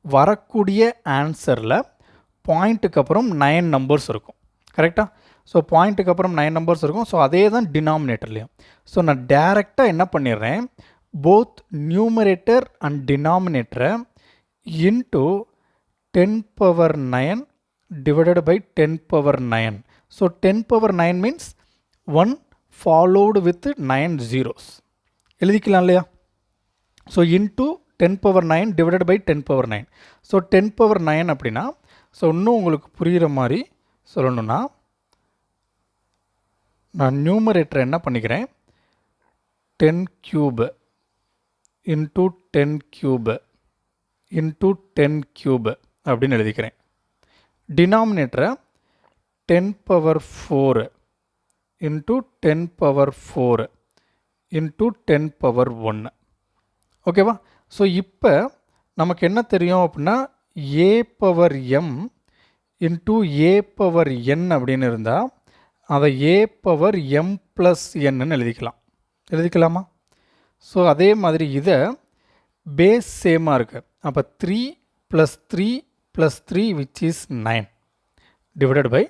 வரக்கூடிய ஆன்சரில் பாயிண்ட்டுக்கு அப்புறம் 9 நம்பர்ஸ் இருக்கும். கரெக்டாக? ஸோ பாயிண்ட்டுக்கு அப்புறம் 9 நம்பர்ஸ் இருக்கும். ஸோ அதே தான் டினாமினேட்டர்லேயும். ஸோ நான் டைரெக்டாக என்ன பண்ணிடுறேன், போத் நியூமரேட்டர் அண்ட் டினாமினேட்டரை into 10⁻9 divided by 10⁻9. So 10⁻9 means 1 followed with 9 zeros எழுதிக்கலாம் இல்லையா? So into 10⁻9 divided by 10⁻9. So 10⁻9 அப்படின்னா, ஸோ இன்னும் உங்களுக்கு புரிகிற மாதிரி சொல்லணும்னா, நான் நியூமரேட்டரை என்ன பண்ணிக்கிறேன், 10³ இன்ட்டு 10³ இன்ட்டு 10³ அப்படின்னு எழுதிக்கிறேன். டினாமினேட்டரை 10⁻4 இன்ட்டு 10⁻4 இன்ட்டு 10⁻1. ஓகேவா? ஸோ இப்போ நமக்கு என்ன தெரியும் அப்படின்னா, a⁻m இன்ட்டு a⁻n அப்படின்னு இருந்தால் அதை a⁻m + n எழுதிக்கலாமா? ஸோ அதே மாதிரி இதை பேஸ் சேமாக இருக்குது. அப்போ 3 + 3 + 3 which is 9 divided by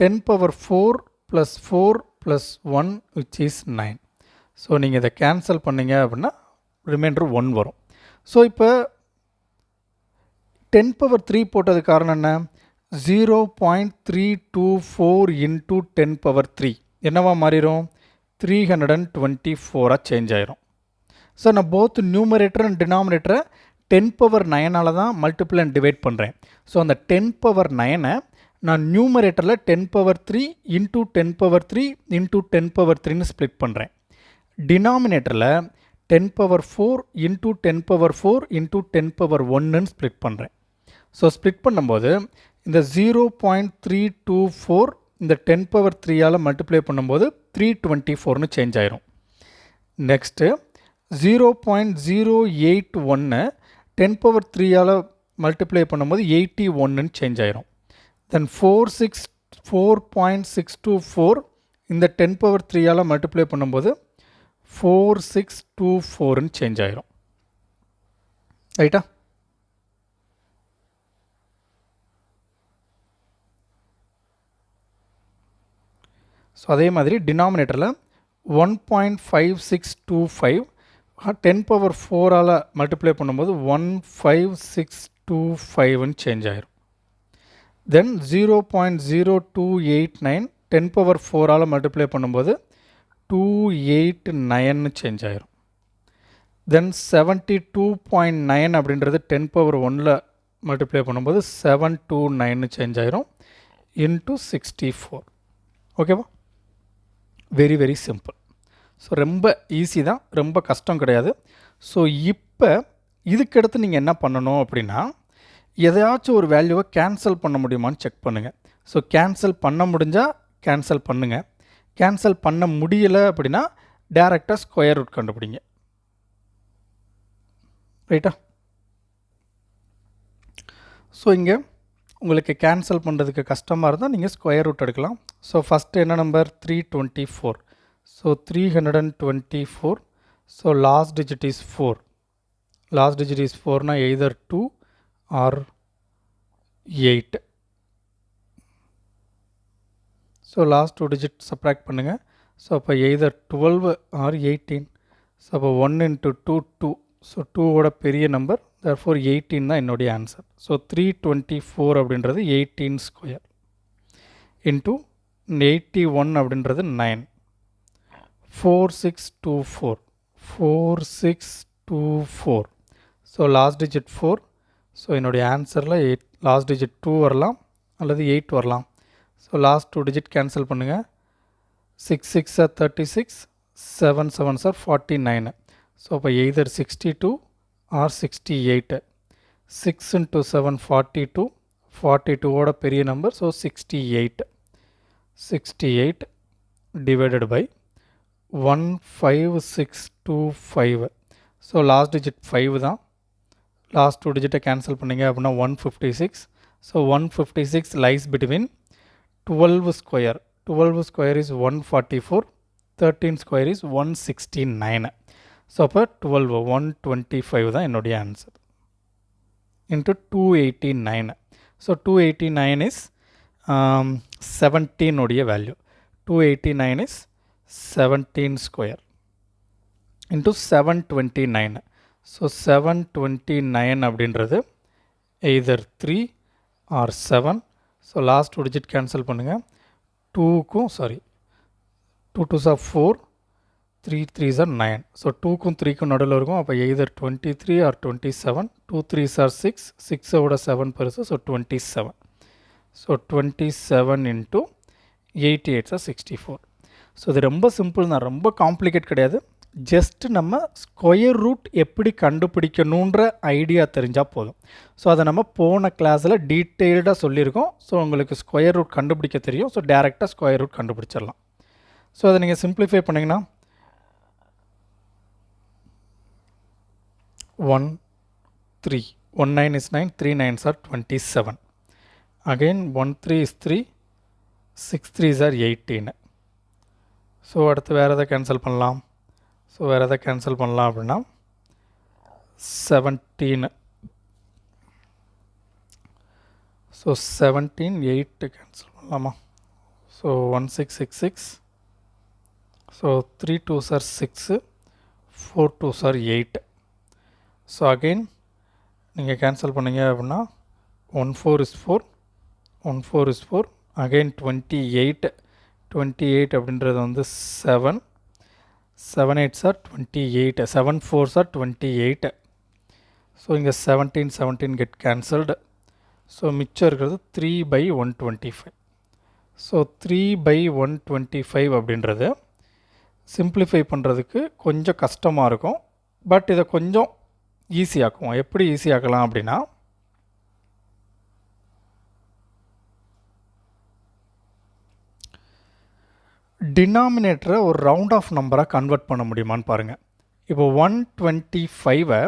10⁻4 + 4 + 1 which is 9. So நீங்கள் இதை கேன்சல் பண்ணிங்க அப்படின்னா ரிமைண்டர் 1 வரும். ஸோ இப்போ 10⁻3 போட்டது காரணம் என்ன? 0.324 இன்ட்டு 10⁻3 என்னவா மாறிடும்? 324 சேஞ்ச் ஆயிரும். ஸோ நான் போத் நியூமரேட்டர் அண்ட் டினாமினேட்டரை 10 பவர் 9ஆல் தான் மல்டிபிள் அண்ட் டிவைட் பண்ணுறேன். ஸோ அந்த 10 பவர் 9ஐ நான் நியூமரேட்டரில் 10 power 3 into 10 power 3 into 10 power 3ன்னு ஸ்ப்ளிட் பண்ணுறேன். டினாமினேட்டரில் 10 power 4 into 10 power 4 into 10 power 1ன்னு ஸ்ப்ளிட் பண்ணுறேன். ஸோ ஸ்ப்ளிட் பண்ணும்போது இந்த 0.324 இந்த 10 பவர் 3ஆல் மல்டிப்ளை பண்ணும்போது 324ன்னு சேஞ்ச் ஆயிரும். நெக்ஸ்ட்டு 0.081 10 பவர் 3ஆல் மல்டிப்ளை பண்ணும்போது 81ன்னு சேஞ்ச் ஆயிரும். தென் 4.624 இந்த 10 பவர் 3ஆல் மல்டிப்ளை பண்ணும்போது 4624ன்னு சேஞ்ச் ஆயிரும். ரைட்டா? ஸோ அதே மாதிரி டினாமினேட்டரில் 1.5625 10 பவர் 4ஆல் மல்டிப்ளை பண்ணும்போது 15625ன்னு சேஞ்ச் ஆயிரும். தென் 0.0289 10 பவர் 4ஆல் மல்டிப்ளை பண்ணும்போது 289ன்னு சேஞ்ச் ஆயிரும். தென் 72.9 அப்படின்றது 10 பவர் 1ல் மல்டிப்ளை பண்ணும்போது 729ன்னு சேஞ்ச் ஆயிரும் இன்ட்டு 64. ஓகேவா? Very very simple. ஸோ ரொம்ப ஈஸி தான், ரொம்ப கஷ்டம் கிடையாது. ஸோ இப்போ இதுக்கடுத்து நீங்கள் என்ன பண்ணணும் அப்படின்னா, எதையாச்சும் ஒரு வேல்யூவை கேன்சல் பண்ண முடியுமான்னு செக் பண்ணுங்கள். ஸோ கேன்சல் பண்ண முடிஞ்சால் கேன்சல் பண்ணுங்கள். கேன்சல் பண்ண முடியலை அப்படின்னா டேரெக்டாக ஸ்கொயர் ரூட் கண்டுபிடிங்க. ரைட்டா? ஸோ இங்கே உங்களுக்கு கேன்சல் பண்ணுறதுக்கு கஷ்டமாக இருந்தால் நீங்கள் ஸ்கொயர் ரூட் எடுக்கலாம். ஸோ ஃபஸ்ட்டு என்ன நம்பர்? 324. So 324. So last digit is 4. Last digit is 4னா either 2 or 8. So last 2 digit subtract பண்ணுங்கள். ஸோ அப்போ எய்தர் 12 ஆர் 18. ஸோ அப்போ 1 இன்ட்டு 2 2. ஸோ 2ஓட பெரிய நம்பர், therefore 18 தான் என்னுடைய ஆன்சர். ஸோ 324 அப்படின்றது 18 ஸ்கொயர் இன்ட்டு 81 அப்படின்றது 9. 4624. 4624. So last digit 4. ஸோ என்னுடைய ஆன்சரில் லாஸ்ட் டிஜிட் 2 வரலாம் அல்லது 8 வரலாம். ஸோ லாஸ்ட் 2 டிஜிட் கேன்சல் பண்ணுங்கள். 6 6 are 36, 7 7 are 49. ஸோ அப்போ எய்தர் 62 ஆர் 68. 6 இன்ட்டு 7 42. 42ஓட பெரிய number, so 68. 68 divided by 15625. So last digit 5 தான். லாஸ்ட் 2 டிஜிட்டை கேன்சல் பண்ணிங்க அப்படின்னா 156. So 156 lies between 12 square. 12 square is 144. 13 square is 169. So அப்போ 12 125 தான் என்னுடைய ஆன்சர் இன்ட்டு 289. ஸோ 289 இஸ் 17 உடைய வேல்யூ. 289 இஸ் 17 ஸ்கொயர் இன்ட்டு 729. ஸோ 729 அப்படின்றது either 3 or 7. So last 2 digit cancel பண்ணுங்கள். 2க்கும் 2 2s are 4, 3 3s are 9. So 2க்கும் 3க்கும் நடுவில் இருக்கும். அப்போ எய்தர் 23 ஆர் 27. 2 3s are 6, 6ஓட 7 பெருசு, so 27. So 27 into 88 are 64. So இது ரொம்ப சிம்பிள் தான், ரொம்ப காம்ப்ளிகேட் கிடையாது. ஜஸ்ட் நம்ம ஸ்கொயர் ரூட் எப்படி கண்டுபிடிக்கணுன்ற ஐடியா தெரிஞ்சால் போதும். ஸோ அதை நம்ம போன கிளாஸில் டீட்டெயில்டாக சொல்லியிருக்கோம். ஸோ உங்களுக்கு ஸ்கொயர் ரூட் கண்டுபிடிக்க தெரியும். ஸோ டேரெக்டாக ஸ்கொயர் ரூட் கண்டுபிடிச்சிடலாம். ஸோ அதை நீங்கள் சிம்பிளிஃபை பண்ணிங்கன்னா 1 3. 1 9 is 9, 3 9s are 27. Again 1 3 is 3, 6 3s are 18. So அடுத்து வேறு எதை கேன்சல் பண்ணலாம்? ஸோ வேறு எதை கேன்சல் பண்ணலாம் அப்படின்னா 17. ஸோ 17 8 கேன்சல் பண்ணலாமா? So 1666. So 3 2s are 6, 4 2s are 8. So again நீங்கள் கேன்சல் பண்ணிங்க அப்படின்னா 1 4 is 4, 1 4 is 4. அகெயின் 28 அப்படின்றது வந்து 7. 7 8s are 28, 7 4s are 28. So இங்கே 17 get cancelled. ஸோ மிச்சம் இருக்கிறது 3/125. ஸோ 3/125 அப்படின்றது சிம்பிளிஃபை பண்ணுறதுக்கு கொஞ்சம் கஷ்டமாக இருக்கும். பட் இதை கொஞ்சம் ஈஸியாக்குவோம். எப்படி ஈஸியாக்கலாம் அப்படின்னா, டினாமினேட்டரை ஒரு ரவுண்ட் ஆஃப் நம்பராக கன்வெர்ட் பண்ண முடியுமான்னு பாருங்கள். இப்போ 125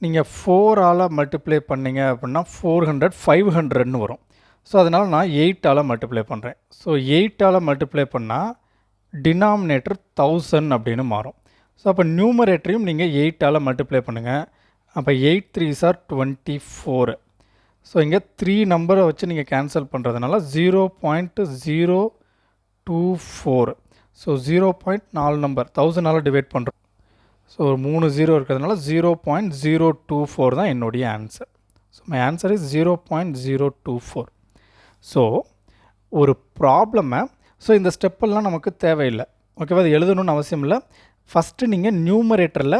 நீங்கள் 4ஆல் மல்டிப்ளை பண்ணிங்க அப்படின்னா 400 500ன்னு வரும். ஸோ அதனால் நான் 8ஆல் மல்டிப்ளை பண்ணுறேன். ஸோ 8ஆல் மல்டிப்ளை பண்ணால் டினாமினேட்டர் 1000 அப்படின்னு மாறும். ஸோ அப்போ நியூமரேட்டரையும் நீங்கள் 8ஆல் மல்டிப்ளை பண்ணுங்கள். அப்போ 8 3s are 24. ஸோ இங்கே 3 நம்பரை வச்சு நீங்கள் கேன்சல் பண்ணுறதுனால 0.024. ஸோ 0.4 நம்பர் 1000ஆல் டிவைட் பண்ணுறோம். ஸோ ஒரு 3 0 இருக்கிறதுனால 0.024 தான் என்னுடைய answer. So my answer is 0.024. So ஒரு ப்ராப்ளமை இந்த ஸ்டெப்பெல்லாம் நமக்கு தேவையில்லை. ஓகேவா? அது எழுதணும்னு அவசியம் இல்லை. ஃபஸ்ட்டு நீங்கள் நியூமரேட்டரில்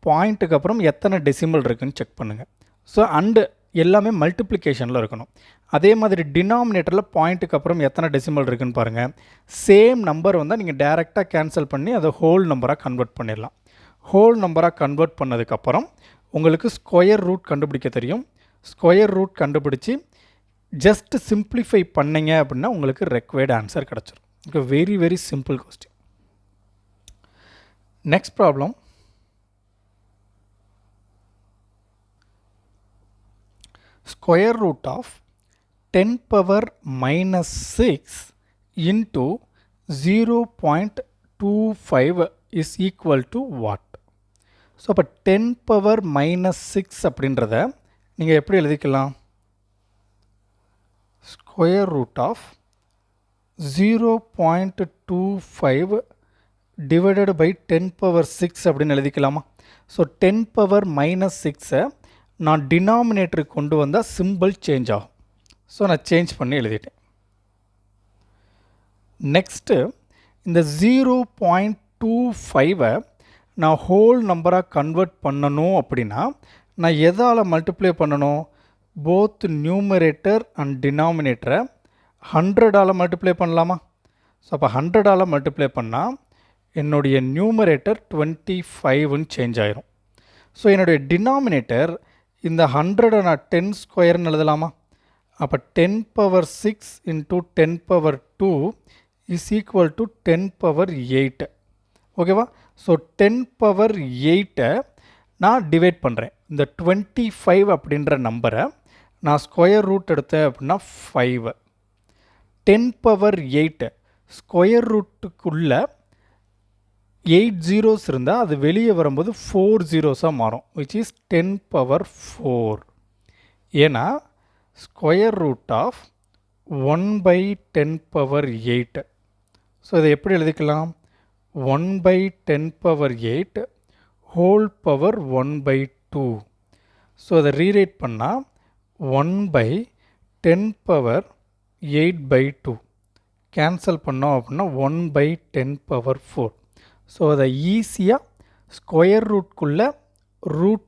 பாயிண்ட்டுக்கு அப்புறம் எத்தனை டெசிமல் இருக்குதுன்னு செக் பண்ணுங்கள். ஸோ அண்டு எல்லாமே மல்டிப்ளிகேஷனில் இருக்கணும். அதே மாதிரி டினாமினேட்டரில் பாயிண்ட்டுக்கு அப்புறம் எத்தனை டெசிமல் இருக்குதுன்னு பாருங்கள். சேம் நம்பர் வந்தால் நீங்கள் டைரெக்டாக கேன்சல் பண்ணி அதை ஹோல் நம்பராக கன்வெர்ட் பண்ணிடலாம். ஹோல் நம்பராக கன்வெர்ட் பண்ணதுக்கப்புறம் உங்களுக்கு ஸ்கொயர் ரூட் கண்டுபிடிக்க தெரியும். ஸ்கொயர் ரூட் கண்டுபிடிச்சி ஜஸ்ட் சிம்பிளிஃபை பண்ணிங்க அப்படின்னா உங்களுக்கு ரெக்வயர்டு ஆன்சர் கிடச்சிரும். Okay, very very simple question. Next problem. Square root of 10 power minus 6 into 0.25 is equal to what? So அப்போ 10 power minus 6 அப்படின்றத நீங்கள் எப்படி எழுதிக்கலாம்? Square root of 0.25 divided by 10 power 6 அப்படின்னு எழுதிக்கலாமா? ஸோ 10 power minus 6 நான் டினாமினேட்டருக்கு கொண்டு வந்தால் சிம்பிள் சேஞ்ச் ஆகும். ஸோ நான் சேஞ்ச் பண்ணி எழுதிட்டேன். நெக்ஸ்ட்டு இந்த 0.25 நான் ஹோல் நம்பராக கன்வெர்ட் பண்ணணும் அப்படின்னா நான் எதால் மல்டிப்ளை பண்ணணும்? போத் நியூமரேட்டர் அண்ட் டினாமினேட்டரை 100ஆல் மல்டிப்ளை பண்ணலாமா? ஸோ அப்போ 100ஆல் மல்டிப்ளை பண்ணால் என்னுடைய நியூமரேட்டர் 25ன்னு சேஞ்ச் ஆயிரும். ஸோ என்னுடைய டினாமினேட்டர் இந்த 100 நான் 10 ஸ்கொயர்னு எழுதலாமா? அப்போ 10 power 6 into 10 power 2 is equal to 10 power 8. ஓகேவா? ஸோ 10 power 8 நான் டிவைட் பண்ணுறேன். இந்த 25 அப்படின்ற நம்பரை நான் ஸ்கொயர் ரூட் எடுத்தேன் அப்படின்னா 5. 10 power 8 ஸ்கொயர் ரூட்டுக்குள்ள 8 zeros இருந்தால் அது வெளியே வரும்போது 4 zeros-ஆக மாறும், which is 10 power 4. ஏன்னா square root of 1/10 power 8. So இதை எப்படி எழுதிக்கலாம்? 1/10 power 8 ஹோல் பவர் 1/2. ஸோ அதை ரீரைட் பண்ணால் 1/10 power 8/2 கேன்சல் பண்ணோம் அப்படின்னா 1/10 power 4. ஸோ அதை ஈஸியாக ஸ்கொயர் ரூட்குள்ளே ரூட்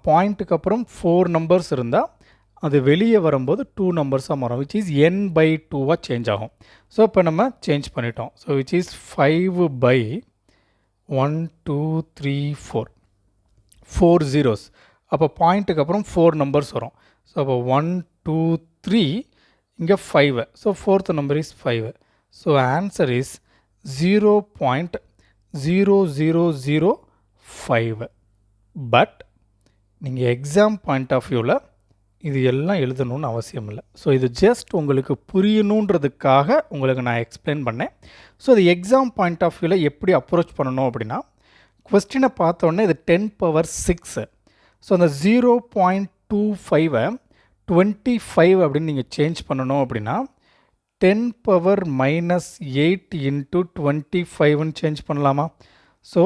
பாயிண்ட்டுக்கு அப்புறம் 4 நம்பர்ஸ் இருந்தால் அது வெளியே வரும்போது 2 நம்பர்ஸாக மாறும், விச் இஸ் n/2 சேஞ்ச் ஆகும். ஸோ இப்போ நம்ம சேஞ்ச் பண்ணிட்டோம். So which is 5/1 2 3 4 4 zeros. அப்போ பாயிண்ட்டுக்கு அப்புறம் 4 நம்பர்ஸ் வரும். ஸோ அப்போ 1 2 3 இங்கே 5. So 4th number is 5. So answer is 0.0005. But நீங்கள் எக்ஸாம் பாயிண்ட் ஆஃப் வியூவில் இது எல்லாம் எழுதணும்னு அவசியம் இல்லை. ஸோ இது ஜஸ்ட் உங்களுக்கு புரியணுன்றதுக்காக உங்களுக்கு நான் எக்ஸ்பிளைன் பண்ணேன். ஸோ இது எக்ஸாம் பாயிண்ட் ஆஃப் வியூவில் எப்படி அப்ரோச் பண்ணணும் அப்படின்னா, கொஸ்டினை பார்த்தோன்னே இது 10 power 6. ஸோ அந்த 0.25 25 அப்படின்னு நீங்கள் சேஞ்ச் பண்ணணும் அப்படின்னா 10 power -8 into 25ன்னு சேஞ்ச் பண்ணலாமா? ஸோ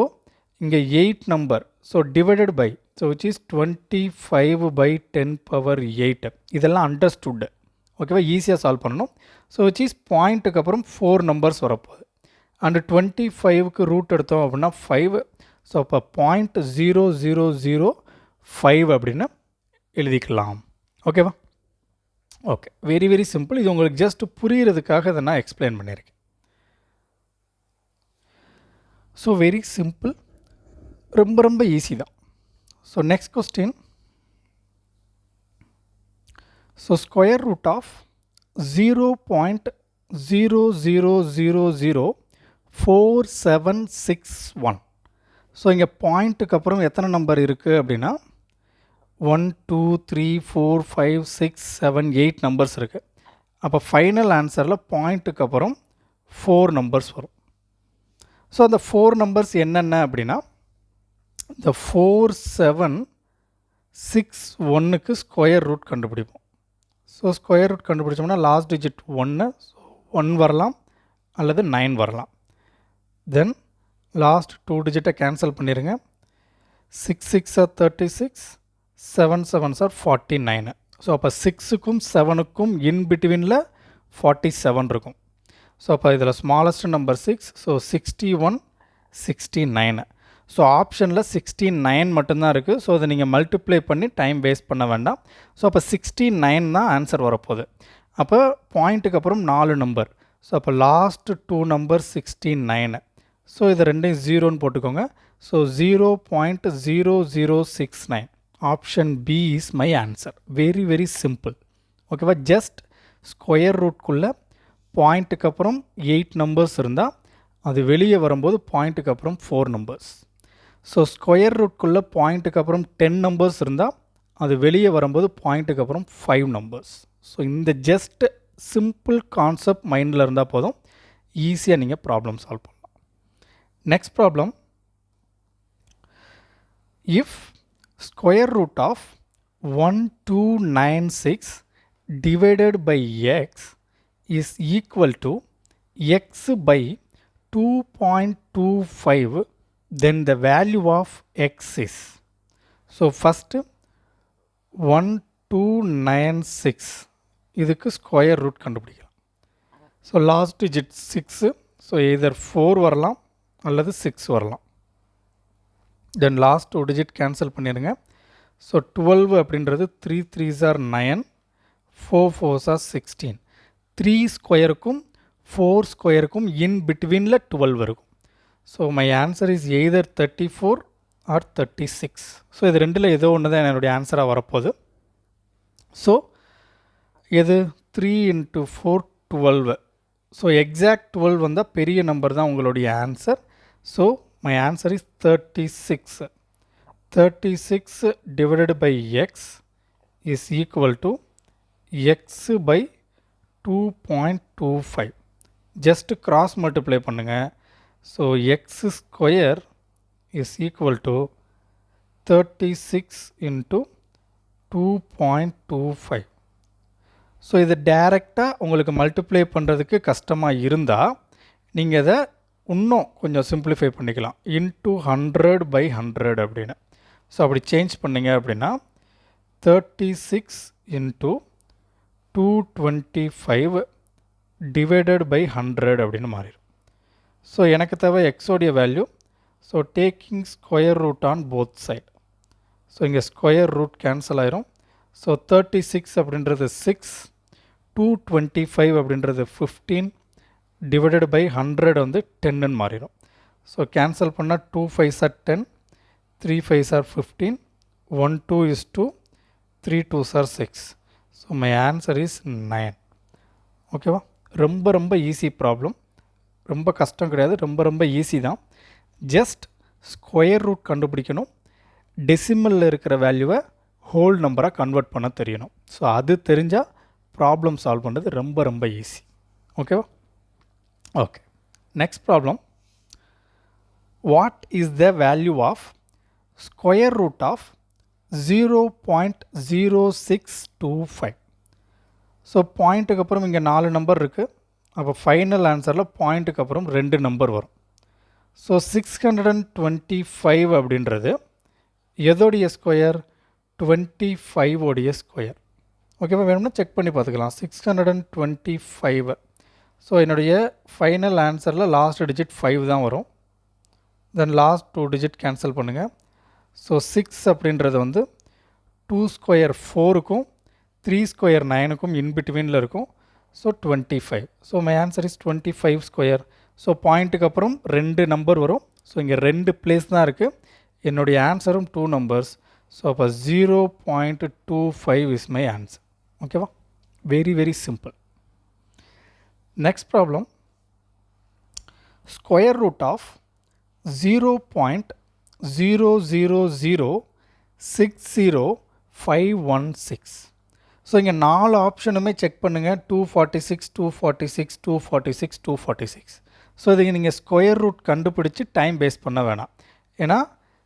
இங்கே 8 number, so divided by, so which is 25/10 power 8. இதெல்லாம் அண்டர்ஸ்டுட். ஓகேவா? ஈஸியாக சால்வ் பண்ணணும். ஸோ விச் இஸ் பாயிண்ட்டுக்கு அப்புறம் 4 நம்பர்ஸ் வரப்போகுது. அண்டு 25க்கு ரூட் எடுத்தோம் அப்படின்னா 5. ஸோ அப்போ 0.0005 அப்படின்னு எழுதிக்கலாம். ஓகேவா? Okay, very very simple. இது உங்களுக்கு ஜஸ்ட் புரிகிறதுக்காக இதை நான் எக்ஸ்பிளைன் பண்ணியிருக்கேன். ஸோ வெரி சிம்பிள், ரொம்ப ரொம்ப ஈஸி தான். So next question. So square root of 0.00004761. So இங்கே பாயிண்ட்டுக்கு அப்புறம் எத்தனை நம்பர் இருக்குது அப்படின்னா 1 2 3 4 5 6 7 8 நம்பர்ஸ் இருக்குது. அப்போ ஃபைனல் ஆன்சரில் பாயிண்ட்டுக்கு அப்புறம் 4 நம்பர்ஸ் வரும். ஸோ அந்த 4 நம்பர்ஸ் என்னென்ன அப்படின்னா, இந்த 4761க்கு ஸ்கொயர் ரூட் கண்டுபிடிப்போம். ஸோ ஸ்கொயர் ரூட் கண்டுபிடிச்சோம்னா லாஸ்ட் டிஜிட் 1, 1 வரலாம் அல்லது 9 வரலாம். தென் லாஸ்ட் 2 டிஜிட்டை கேன்சல் பண்ணிடுங்க. 6 6 ஆர் 36, 7 7 ஆர் 49. ஸோ அப்போ 6க்கும் 7க்கும் இன் பிட்வீனில் 47 இருக்கும். ஸோ அப்போ இதில் ஸ்மாலஸ்ட் நம்பர் 6. ஸோ 61 69. ஸோ ஆப்ஷனில் 69 மட்டும்தான் இருக்குது. ஸோ அதை நீங்கள் மல்டிப்ளை பண்ணி டைம் வேஸ்ட் பண்ண வேண்டாம். ஸோ அப்போ 69 தான் ஆன்சர் வரப்போகுது. அப்போ பாயிண்ட்டுக்கு அப்புறம் 4 நம்பர். ஸோ அப்போ லாஸ்ட் 2 நம்பர் 69. ஸோ இதை ரெண்டையும் 0ன்னு போட்டுக்கோங்க. So 0.0069. Option B is my answer. Very very simple. ஓகேவா? ஜஸ்ட் ஸ்கொயர் ரூட்குள்ளே பாயிண்ட்டுக்கு அப்புறம் 8 நம்பர்ஸ் இருந்தால் அது வெளியே வரும்போது பாயிண்ட்டுக்கு அப்புறம் 4 நம்பர்ஸ். ஸோ ஸ்கொயர் ரூட்குள்ளே பாயிண்ட்டுக்கு அப்புறம் 10 நம்பர்ஸ் இருந்தால் அது வெளியே வரும்போது பாயிண்ட்டுக்கு அப்புறம் 5 நம்பர்ஸ். ஸோ இந்த ஜஸ்ட் சிம்பிள் கான்செப்ட் மைண்டில் இருந்தால் போதும், ஈஸியாக நீங்கள் ப்ராப்ளம் சால்வ் பண்ணலாம். Next problem. If square root of 1296 divided by x is equal to x by 2.25, then the value of x is. So first 1296 இதுக்கு ஸ்கொயர் ரூட் கண்டுபிடிக்கலாம். So last digit 6. So எதர் 4 வரலாம் அல்லது 6 வரலாம். தென் லாஸ்ட் 2 டிஜிட் கேன்சல் பண்ணிடுங்க. So 12 அப்படின்றது 3 3s are 9, 4 4s are 16. 3 ஸ்கொயருக்கும் 4 ஸ்கொயருக்கும் இன் பிட்வீனில் 12 இருக்கும். So my answer is either 34 or 36. So இது ரெண்டில் ஏதோ ஒன்று தான் என்னுடைய ஆன்சராக வரப்போகுது. ஸோ எது 3 into 4 12. ஸோ எக்ஸாக்ட் 12 வந்தால் பெரிய நம்பர் தான் உங்களுடைய answer. So my answer is 36. 36 divided by x is equal to x by 2.25. just cross multiply பண்ணுங்க. So x square is equal to 36 into 2.25. So இதை டைரெக்டாக உங்களுக்கு மல்டிப்ளை பண்ணுறதுக்கு கஷ்டமாக இருந்தால் நீங்கள் இதை இன்னும் கொஞ்சம் சிம்பிளிஃபை பண்ணிக்கலாம். இன்ட்டு 100/100 அப்படின்னு. ஸோ அப்படி சேஞ்ச் பண்ணிங்க அப்படின்னா 36 into 225 divided by 100 அப்படின்னு மாறிடும். ஸோ எனக்கு தேவை எக்ஸோடைய value. So taking square root on both side. So இங்கே ஸ்கொயர் ரூட் கேன்சல் ஆயிரும். ஸோ 36 அப்படின்றது 6, 225 அப்படின்றது 15 டிவைடட் பை 100 வந்து 10ன்னு மாறிடும். ஸோ கேன்சல் பண்ணால் 2 5s are 10, 3 5s are 15, 1 2 is 2, 3 2s are 6. So my answer is 9. ஓகேவா? ரொம்ப ரொம்ப ஈஸி ப்ராப்ளம், ரொம்ப கஷ்டம் கிடையாது, ரொம்ப ரொம்ப ஈஸி தான். ஜஸ்ட் ஸ்கொயர் ரூட் கண்டுபிடிக்கணும், டெசிமலில் இருக்கிற வேல்யூவை ஹோல் நம்பராக கன்வெர்ட் பண்ண தெரியணும். ஸோ அது தெரிஞ்சால் ப்ராப்ளம் சால்வ் பண்ணுறது ரொம்ப ரொம்ப ஈஸி. ஓகேவா? Okay, next problem. What is the value of square root of 0.0625? So பாயிண்ட்டுக்கு அப்புறம் இங்கே 4 நம்பர் இருக்குது. அப்போ ஃபைனல் ஆன்சரில் பாயிண்ட்டுக்கு அப்புறம் 2 நம்பர் வரும். ஸோ 625 அப்படின்றது எதோடைய ஸ்கொயர்? 25 உடைய ஸ்கொயர். ஓகேவா? வேணும்னா செக் பண்ணி பார்த்துக்கலாம். 625. ஸோ என்னுடைய ஃபைனல் ஆன்சரில் லாஸ்ட் டிஜிட் 5 தான் வரும். தென் லாஸ்ட் 2 டிஜிட் கேன்சல் பண்ணுங்கள். ஸோ 6 அப்படின்றது வந்து 2 ஸ்கொயர் 4க்கும் 3 ஸ்கொயர் 9க்கும் இன்பிட்வீனில் இருக்கும். So 25. So my answer is 25 square. So பாயிண்ட்டுக்கு அப்புறம் 2 நம்பர் வரும். ஸோ இங்கே 2 பிளேஸ் தான் இருக்குது. என்னுடைய ஆன்சரும் 2 நம்பர்ஸ். ஸோ அப்போ 0.25 இஸ் மை ஆன்சர். ஓகேவா? Very very simple. Next problem. Square root of 0.00060516. So இங்கே 4 ஆப்ஷனுமே செக் பண்ணுங்கள். 246, 246, 246, 246. ஸோ இதுக்கு நீங்கள் ஸ்கொயர் ரூட் கண்டுபிடிச்சி டைம் வேஸ்ட் பண்ண வேணாம். ஏன்னா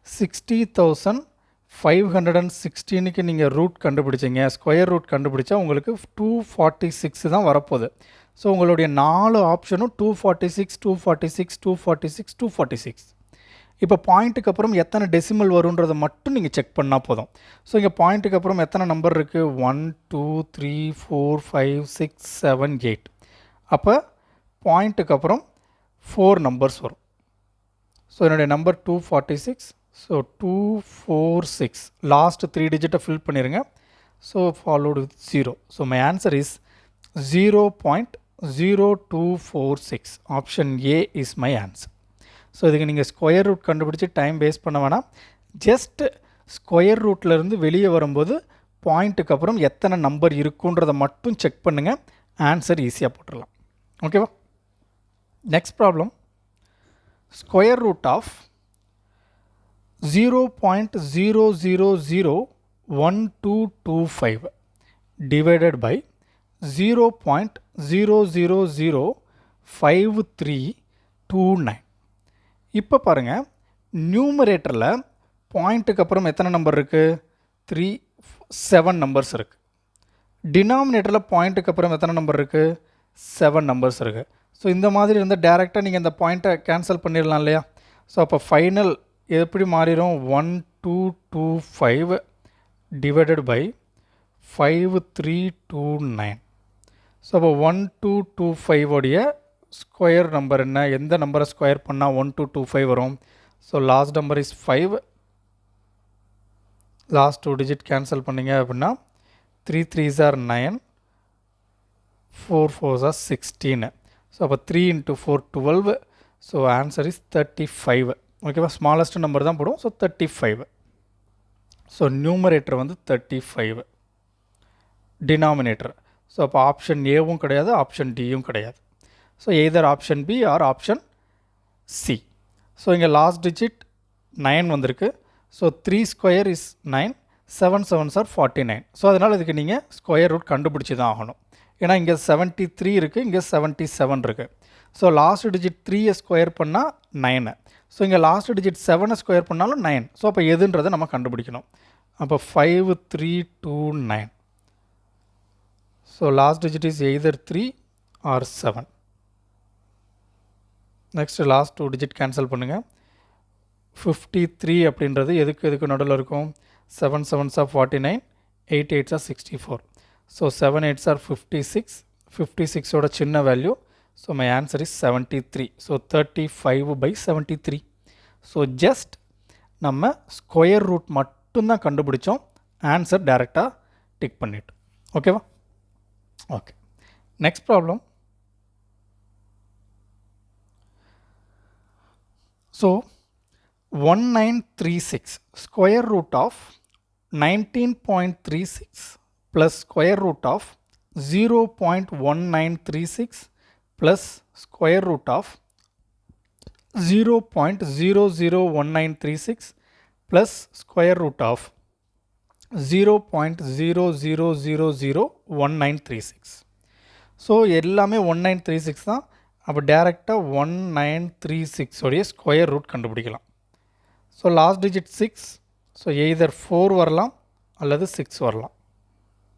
60,516க்கு நீங்கள் ரூட் கண்டுபிடிச்சிங்க, ஸ்கொயர் ரூட் கண்டுபிடிச்சா உங்களுக்கு 246 தான் வரப்போகுது. ஸோ உங்களுடைய 4 ஆப்ஷனும் 246, 246, 246, 246. இப்போ பாயிண்ட்டுக்கு அப்புறம் எத்தனை டெசிமல் வருன்றதை மட்டும் நீங்கள் செக் பண்ணால் போதும். ஸோ இங்கே பாயிண்ட்டுக்கு அப்புறம் எத்தனை நம்பர் இருக்குது? 1, 2, 3, 4, 5, 6, 7, 8. அப்போ பாயிண்ட்டுக்கு அப்புறம் 4 நம்பர்ஸ் வரும். ஸோ என்னுடைய நம்பர் 246. ஸோ 246 லாஸ்ட் 3 டிஜிட்டை ஃபில் பண்ணிடுங்க. So followed with 0. So my answer is 0.0246. Option A is my answer. So இதுக்கு நீங்கள் ஸ்கொயர் ரூட் கண்டுபிடிச்சி டைம் வேஸ்ட் பண்ண வேணாம். ஜஸ்ட் ஸ்கொயர் ரூட்லேருந்து வெளியே வரும்போது பாயிண்ட்டுக்கு அப்புறம் எத்தனை நம்பர் இருக்குன்றதை மட்டும் செக் பண்ணுங்கள். ஆன்சர் ஈஸியாக போட்டுடலாம். ஓகேவா? Next problem. Square root of 0.0001225 divided by 0.0005329. இப்போ பாருங்கள், நியூமரேட்டரில் பாயிண்ட்டுக்கு அப்புறம் எத்தனை நம்பர் இருக்குது? 7 நம்பர்ஸ் இருக்குது. டினாமினேட்டரில் பாயிண்ட்டுக்கு அப்புறம் எத்தனை நம்பர் இருக்குது? 7 நம்பர்ஸ் இருக்குது. ஸோ இந்த மாதிரி இருந்தால் டேரெக்டாக நீங்கள் இந்த பாயிண்ட்டை கேன்சல் பண்ணிடலாம் இல்லையா? ஸோ அப்போ ஃபைனல் எப்படி மாறிடும்? 1225 டிவைடட் பை 5329. ஸோ அப்போ 1225 உடைய ஸ்கொயர் நம்பர் என்ன? எந்த நம்பரை ஸ்கொயர் பண்ணால் 1225 வரும்? So last number is 5. Last 2 digit cancel பண்ணிங்க அப்படின்னா 3 3s are 9, 4 4s are 16. So அப்போ 3 into 4 12. So answer is 35. ஓகேவா? ஸ்மாலஸ்ட் நம்பர் தான் போடும். ஸோ 35. ஸோ நியூமரேட்டர் வந்து 35, டினாமினேட்டர். ஸோ அப்போ ஆப்ஷன் ஏவும் கிடையாது, ஆப்ஷன் டியும் கிடையாது. So either option B or option C. So இங்கே லாஸ்ட் டிஜிட் 9 வந்திருக்கு. So 3 square is 9, 7 7s are 49. ஸோ அதனால் இதுக்கு நீங்கள் ஸ்கொயர் ரூட் கண்டுபிடிச்சி தான் ஆகணும். ஏன்னா இங்கே 73 இருக்குது, இங்கே 77 இருக்குது. ஸோ லாஸ்ட் டிஜிட் 3 ஸ்கொயர் பண்ணால் 9. ஸோ இங்கே லாஸ்ட் டிஜிட் 7 ஸ்கொயர் பண்ணாலும் 9. ஸோ அப்போ எதுன்றதை நம்ம கண்டுபிடிக்கணும். அப்போ 5329. So last digit is either 3 or 7. Next last 2 digit cancel பண்ணுங்கள். 53 அப்படின்றது எதுக்கு நடுவில் இருக்கும்? 7 7s are 49, 8 8s are 64. So 7 8s are 56. 56ஓட சின்ன value. So my answer is 73. So 35/73. So just நம்ம ஸ்கொயர் ரூட் மட்டும்தான் கண்டுபிடிச்சோம். ஆன்சர் டைரெக்டாக டிக் பண்ணிட்டோம். ஓகேவா? Okay. Next problem. So 1936 square root of 19.36 plus square root of 0.1936 plus square root of 0.001936 plus square root of 0.00001936. So எல்லாமே 1936 தான். அப்போ டேரெக்டாக 1936 உடைய ஸ்கொயர் ரூட் கண்டுபிடிக்கலாம். So last digit 6. So either 4 வரலாம் அல்லது 6 வரலாம்.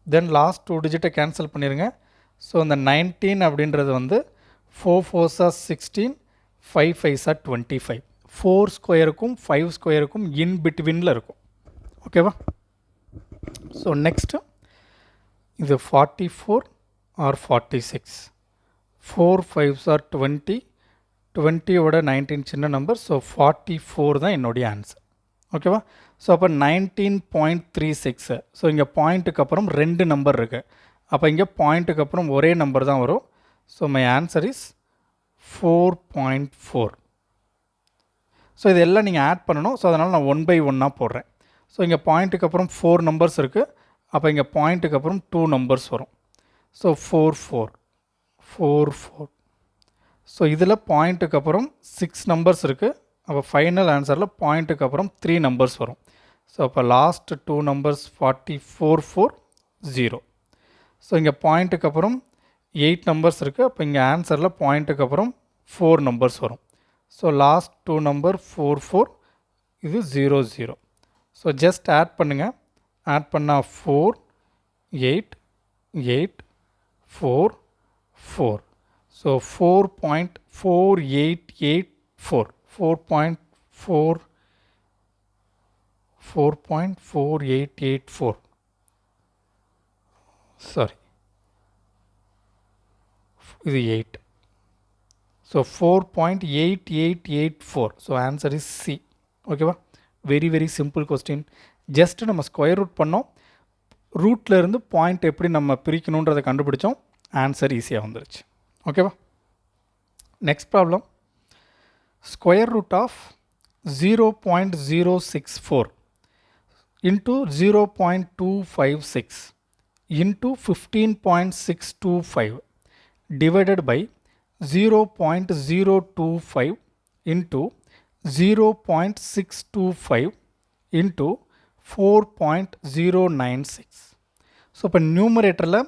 தென் லாஸ்ட் 2 டிஜிட்டை கேன்சல் பண்ணிடுங்க. ஸோ இந்த 19 அப்படின்றது வந்து 4 4s are 16, 5 5s are 25. 4 ஸ்கொயருக்கும் 5 ஸ்கொயருக்கும் இன் பிட்வீனில் இருக்கும். ஓகேவா? ஸோ நெக்ஸ்ட்டு இது 44 ஆர் 46. 4 5s are 20, 20யோட 19 சின்ன நம்பர், ஸோ 44 தான் என்னுடைய ஆன்சர். ஓகேவா? ஸோ அப்போ 19.36. ஸோ இங்கே பாயிண்ட்டுக்கு அப்புறம் 2 நம்பர் இருக்குது. அப்போ இங்கே பாயிண்ட்டுக்கு அப்புறம் ஒரே நம்பர் தான் வரும். So my answer is 4.4. So இதெல்லாம் நீங்கள் ஆட் பண்ணணும். ஸோ அதனால் நான் 1 by 1 போடுறேன். ஸோ இங்கே பாயிண்ட்டுக்கு அப்புறம் 4 நம்பர்ஸ் இருக்குது. அப்போ இங்கே பாயிண்ட்டுக்கு அப்புறம் 2 நம்பர்ஸ் வரும். ஸோ 4 4 4 4. ஸோ இதில் பாயிண்ட்டுக்கு அப்புறம் 6 நம்பர்ஸ் இருக்குது. அப்போ ஃபைனல் ஆன்சரில் பாயிண்ட்டுக்கு அப்புறம் 3 நம்பர்ஸ் வரும். ஸோ அப்போ லாஸ்ட் 2 நம்பர்ஸ் 44 4 0. ஸோ இங்கே பாயிண்ட்டுக்கு அப்புறம் 8 நம்பர்ஸ் இருக்குது. அப்போ இங்கே ஆன்சரில் பாயிண்ட்டுக்கு அப்புறம் 4 நம்பர்ஸ் வரும். ஸோ லாஸ்ட் 2 நம்பர் 4 4, இது 0 0. ஸோ ஜஸ்ட் ஆட் பண்ணுங்கள். ஆட் பண்ணால் 4 8 8 4 4. ஸோ 4.4884 4.4884. சாரி, இது 8. So 4.8884. So answer is C. ஓகேவா? Very very simple question. Just நம்ம ஸ்கொயர் ரூட் பண்ணோம். ரூட்டில் இருந்து பாயிண்ட் எப்படி நம்ம பிரிக்கணுன்றதை கண்டுபிடிச்சோம். ஆன்சர் ஈஸியாக வந்துருச்சு. ஓகேவா? Next problem. Square root of 0.064 into 0.256 into 15.625 divided by 0.025 into 0.625 into 4.096. So இப்போ நியூமரேட்டரில்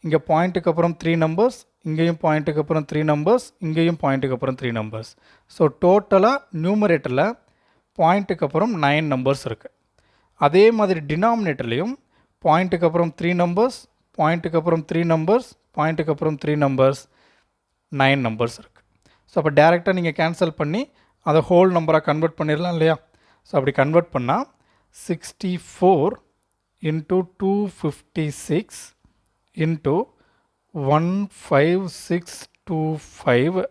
இங்கே பாயிண்ட்டுக்கு அப்புறம் 3 நம்பர்ஸ், இங்கேயும் பாயிண்ட்டுக்கு அப்புறம் 3 நம்பர்ஸ், இங்கேயும் பாயிண்ட்டுக்கு அப்புறம் 3 நம்பர்ஸ். ஸோ டோட்டலாக நியூமரேட்டரில் பாயிண்ட்டுக்கு அப்புறம் 9 நம்பர்ஸ் இருக்குது. அதே மாதிரி டினாமினேட்டர்லேயும் பாயிண்ட்டுக்கு அப்புறம் 3 நம்பர்ஸ், பாயிண்ட்டுக்கு அப்புறம் 3 நம்பர்ஸ், பாயிண்ட்டுக்கு அப்புறம் 3 நம்பர்ஸ், 9 நம்பர்ஸ் இருக்குது. ஸோ அப்போ டேரெக்டாக நீங்கள் கேன்சல் பண்ணி அதை ஹோல் நம்பராக கன்வெர்ட் பண்ணிடலாம் இல்லையா? ஸோ அப்படி கன்வெர்ட் பண்ணால் 64 into 256 into 15625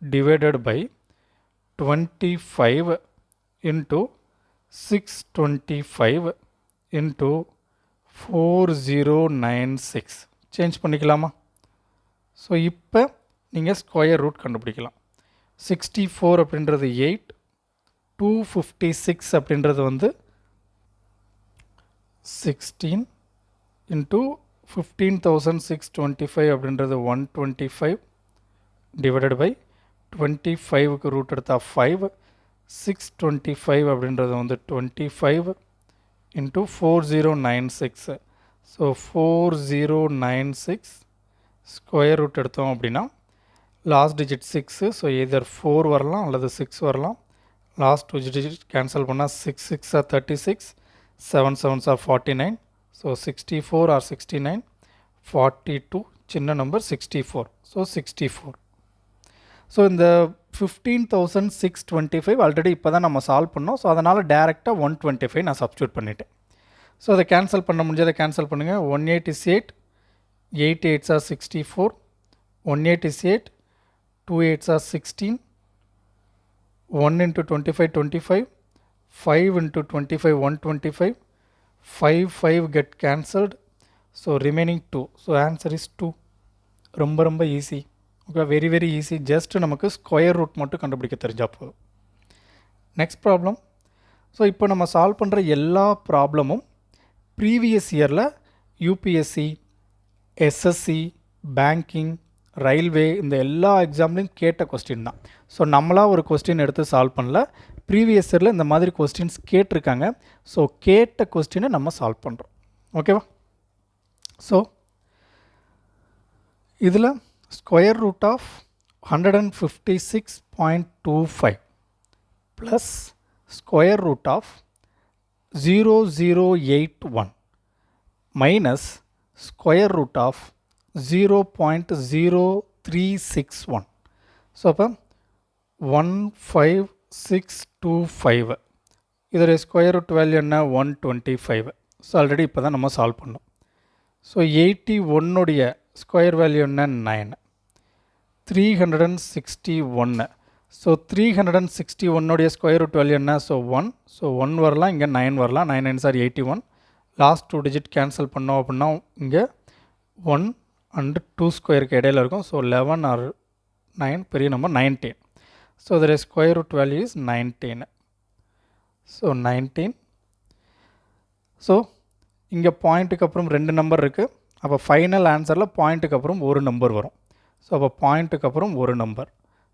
divided by 25 into 625 into 4096. Change பண்ணிக்கலாமா? ஸோ இப்போ நீங்கள் ஸ்கொயர் ரூட் கண்டுபிடிக்கலாம். 64 அப்படின்றது 8, 256 அப்படின்றது வந்து 16 into 15,625 அப்படின்றது 125 divided by 25க்கு ரூட் எடுத்தால் 5, 625 அப்படின்றது வந்து 25 into 4096. ஸோ 4096 ஸ்கொயர் ரூட் எடுத்தோம் அப்படின்னா லாஸ்ட் டிஜிட் 6. ஸோ எதர் 4 வரலாம் அல்லது 6 வரலாம். லாஸ்ட் 2 டிஜிட் கேன்சல் பண்ணால் 6 6 R 36, 7 7s R 49. So 64 R 69, 42 சின்ன நம்பர் 64. ஸோ 64. ஸோ இந்த 15,625 ஆல்ரெடி இப்போ தான் நம்ம சால்வ் பண்ணோம். ஸோ அதனால் டேரெக்டாக 125 நான் சப்ஸ்டியூட் பண்ணிட்டேன். ஸோ அதை கேன்சல் பண்ண முடிஞ்சதை கேன்சல் பண்ணுங்கள். 18 is 8, 8 8s are 64, 18 is 8, 2 8s are 16, 1 into 25 25, 5 into 25 125, 5 5 get cancelled. So remaining 2. So answer is 2. ரொம்ப ரொம்ப easy. Okay, very very easy. Just நமக்கு ஸ்கொயர் ரூட் மட்டும் கண்டுபிடிக்க தெரிஞ்சால் போதும். Next problem. ஸோ இப்போ நம்ம சால்வ் பண்ணுற எல்லா ப்ராப்ளமும் ப்ரீவியஸ் இயரில் யூபிஎஸ்சி, எஸ்எஸ்சி, பேங்கிங், ரயில்வே இந்த எல்லா எக்ஸாம்லேயும் கேட்ட கொஸ்டின் தான். ஸோ நம்மளாக ஒரு கொஸ்டின் எடுத்து சால்வ் பண்ணல. ப்ரீவியஸ் இயரில் இந்த மாதிரி கொஸ்டின்ஸ் கேட்டிருக்காங்க. ஸோ கேட்ட கொஸ்டினை நம்ம சால்வ் பண்ணுறோம். ஓகேவா? ஸோ இதில் square root of 156.25 plus square root of 0081 minus square root of 0.0361. So அப்போ 15625 இதோடைய ஸ்கொயர் ரூட் வேல்யூ என்ன? 125. ஸோ ஆல்ரெடி இப்போ தான் நம்ம சால்வ் பண்ணோம். ஸோ 81உடைய ஸ்கொயர் வேல்யூ என்ன? 9. 361. ஸோ 361 ஸ்கொயர் ரூட் வேல்யூ என்ன? ஸோ 1. ஸோ 1 வரலாம், இங்கே 9 வரலாம். 9 9 சார் 81. லாஸ்ட் 2 டிஜிட் கேன்சல் பண்ணோம் அப்படின்னா இங்கே 1 அண்ட் 2 ஸ்கொயருக்கு இடையில இருக்கும். ஸோ 11 ஆர் 9, பெரிய நம்பர் 19. ஸோ இதோட square root value is 19. So 19. So இங்கே பாயிண்ட்டுக்கு அப்புறம் 2 நம்பர் இருக்குது. அப்போ ஃபைனல் ஆன்சரில் பாயிண்ட்டுக்கு அப்புறம் ஒரு நம்பர் வரும். ஸோ அப்போ பாயிண்ட்டுக்கு அப்புறம் ஒரு நம்பர்.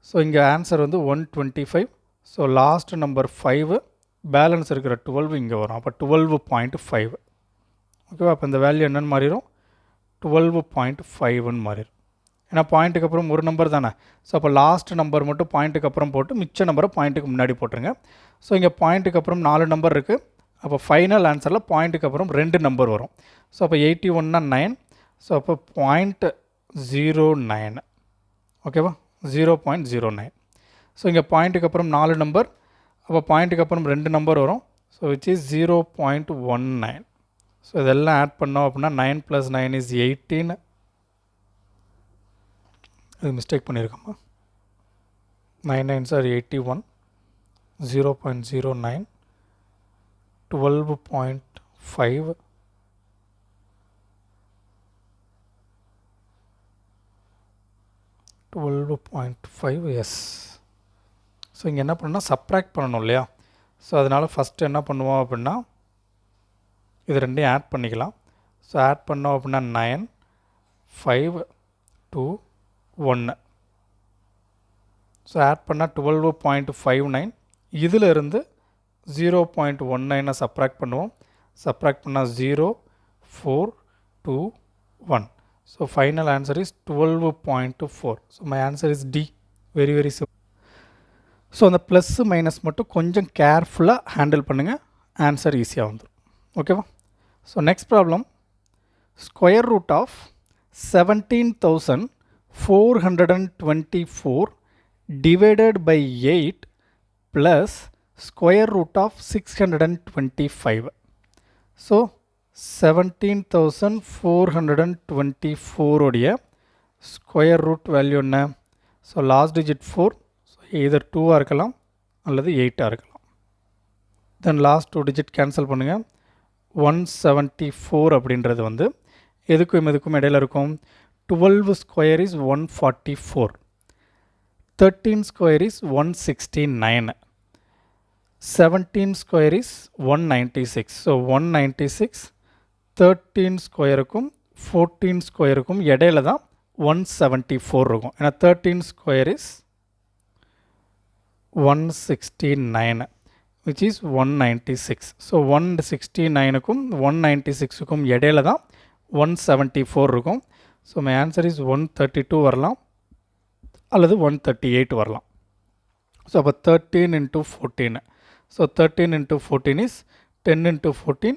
ஸோ இங்கே ஆன்சர் வந்து 125. ஸோ லாஸ்ட் நம்பர் 5, பேலன்ஸ் இருக்கிற 12 இங்கே வரும். அப்போ 12.5. ஓகேவா? அப்போ இந்த வேல்யூ என்னென்னு மாறிடும்? 12.5ன்னு மாறிடும். ஏன்னா பாயிண்ட்டுக்கு அப்புறம் ஒரு நம்பர் தானே. ஸோ அப்போ லாஸ்ட் நம்பர் மட்டும் பாயிண்ட்டுக்கு அப்புறம் போட்டு மிச்ச நம்பரை பாயிண்ட்டுக்கு முன்னாடி போட்டுருங்க. ஸோ இங்கே பாயிண்ட்டுக்கு அப்புறம் 4 நம்பர் இருக்குது. அப்போ ஃபைனல் ஆன்சரில் பாயிண்ட்டுக்கு அப்புறம் 2 நம்பர் வரும். ஸோ அப்போ 81னா 9. ஸோ அப்போ 0.09. ஓகேவா? 0.09. ஸோ இங்கே பாயிண்ட்டுக்கு அப்புறம் 4 நம்பர், அப்போ பாயிண்ட்டுக்கு அப்புறம் 2 நம்பர் வரும். So which is 0.19. ஸோ இதெல்லாம் ஆட் பண்ணோம் அப்படின்னா 9 + 9 is 18. இது மிஸ்டேக் பண்ணியிருக்கோமா? 9 9s are 81. 0.09. 12.5. 12.5. எஸ். ஸோ இங்கே என்ன பண்ணால் சப்ராக்ட் பண்ணணும் இல்லையா? ஸோ அதனால் ஃபஸ்ட்டு என்ன பண்ணுவோம் அப்படின்னா இது ரெண்டையும் ஆட் பண்ணிக்கலாம். ஸோ ஆட் பண்ணோம் அப்படின்னா 9 5 2 1. ஸோ ஆட் பண்ணால் 12.59. இதில் இருந்து 0.19 சப்ராக்ட் பண்ணுவோம். சப்ராக்ட் பண்ணால் 0 4 2 1. So final answer is 12.4. So my answer is D. Very very simple. So அந்த ப்ளஸ்ஸு மைனஸ் மட்டும் கொஞ்சம் கேர்ஃபுல்லாக ஹேண்டில் பண்ணுங்கள், ஆன்சர் ஈஸியாக வந்துடும். ஓகேவா? So next problem, square root of 17,424 divided by 8 plus square root of 625. So 17,424 உடைய ஸ்கொயர் ரூட் வேல்யூ என்ன? So last digit 4. So either 2ஆக இருக்கலாம் அல்லது 8ஆக இருக்கலாம். தென் லாஸ்ட் 2 டிஜிட் கேன்சல் பண்ணுங்கள். 174 அப்படின்றது வந்து எதுக்கும் எதுக்கும் இடையில இருக்கும். 12 square is 144. 13 square is 169. 17 square is 196. So 196. 13 ஸ்கொயருக்கும் 14 ஸ்கொயருக்கும் இடையில தான் 174 இருக்கும். ஏன்னா 13 square is 169 which is 196. So 169க்கும் 196க்கும் இடையில தான் 174 இருக்கும். ஸோ மை ஆன்சர் இஸ் 132 வரலாம் அல்லது 138 வரலாம். ஸோ அப்போ 13 into 14. So 13 into 14 is 10 into 14